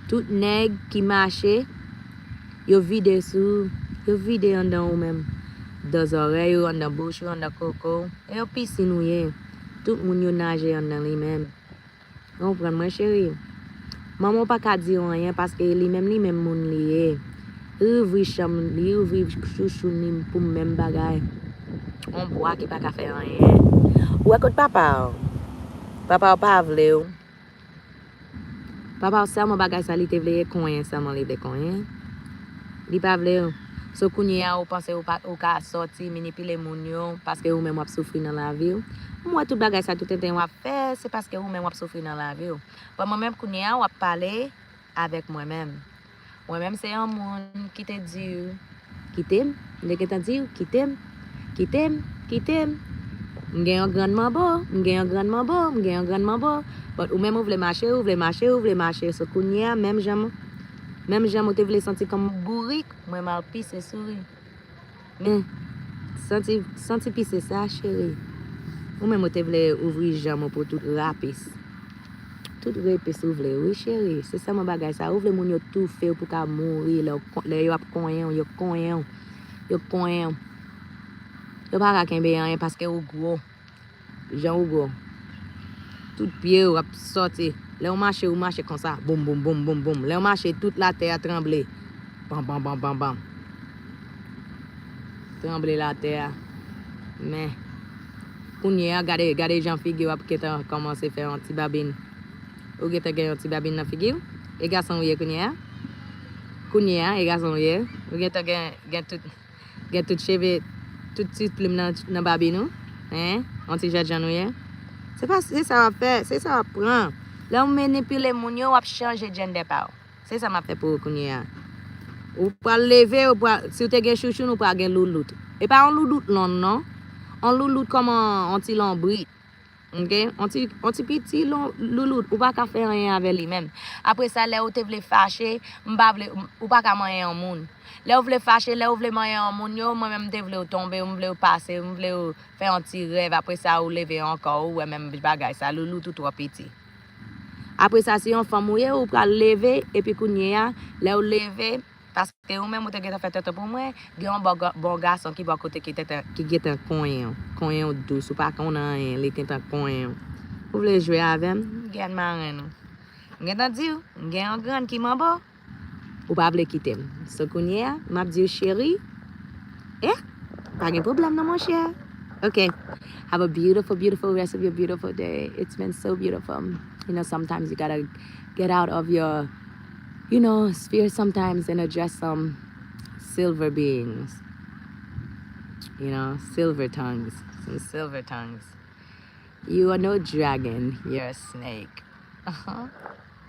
B: Tout nèg qui marche yo vide sous yo vide en dedans ou même dans oreilles en dans bouche en dans coco et yo piscine tout moun yo nage en dans lui-même. Comprendre moi chérie. Maman pas ka dire rien parce que lui-même moun lié. Ouvri chambre, ouvri chouchou ni pour même bagay. On boit qui pas ka faire rien. Ou écoute papa. Papa pas vle ou. Papa seulement bagay ça li te vle koyen seulement li de koyen. Li pas vle ou. So kounya ou pense ou ka sorti manipuler moun yo parce que ou même wap souffrir dans la vie. Moi tout bagay ça tout temps wap faire c'est parce que ou même wap souffrir dans la vie. Pas moi même kounya wap parler avec moi-même. Moi-même c'est un monde qui te dit qui t'aime, qui te dit qui t'aime. M'gagne un grandement beau, but ou même ou vle marcher, so kounya même j'aime ou te vle sentir comme bourrique, moi mal pisse souris. Mais senti pisse ça chérie. Ou même ou te vle ouvrir jambe pour tout rapis. Tout rapis ouvre, oui chérie, c'est ça mon bagay ça. Ouvre moun yo tout fait pour ka mourir, le yo ap koyen, yo pas ka kembe rien parce que ou gros. Jean ou gros. Tout pied ou ap sorti. Là on marche comme ça, boum boum boum boum boum. Là on marche toute la terre trembler. Bam bam bam bam bam. Trembler la terre. Mais kounya gade Jean figure ap keta commencer faire un petit babine. Ou geta gen un petit babine dans figure. Et garçon ou kounya et garçon ou ou geta gen tout cheveux tout petit plume dans babine hein, un petit jet janouye. C'est ça va faire, c'est ça va prendre. Là on manipule moun yo, on changer gender pa. C'est ça m'a fait pour kounya. Ou pas lever ou pas si tu gen chouchou ou pas gen louloute. Et pas un louloute non. On louloute comme un petit lambri. OK, on ti petit louloute ou pas ka faire rien avec lui-même. Après ça là ou te vle fâcher, m'pa vle ou pas ka manger en moun. Là ou vle fâcher, là ou vle manger en moun yo, moi même te vle tomber, ou vle passer, ou vle faire un petit rêve après ça ou lever encore ou même bagay ça louloute tout trop petit. Après ça si on femme ou pral lever et puis kounya là ou lever parce que ou même ou te gete fait tête pour moi, gen un bon garçon qui va côté qui gete un coin douce ou pas qu'on a rien, li gete un coin. Vous voulez jouer avec gen marin nous. Gen dit gen un grand qui m'en ba ou pas vle quitter. So kounya m'a dit chérie, pas de problème non mon cher. Okay. Have a beautiful rest of your beautiful day. It's been so beautiful. You know, sometimes you gotta get out of your sphere sometimes and address some silver beings. Silver tongues. Some silver tongues. You are no dragon, you're a snake.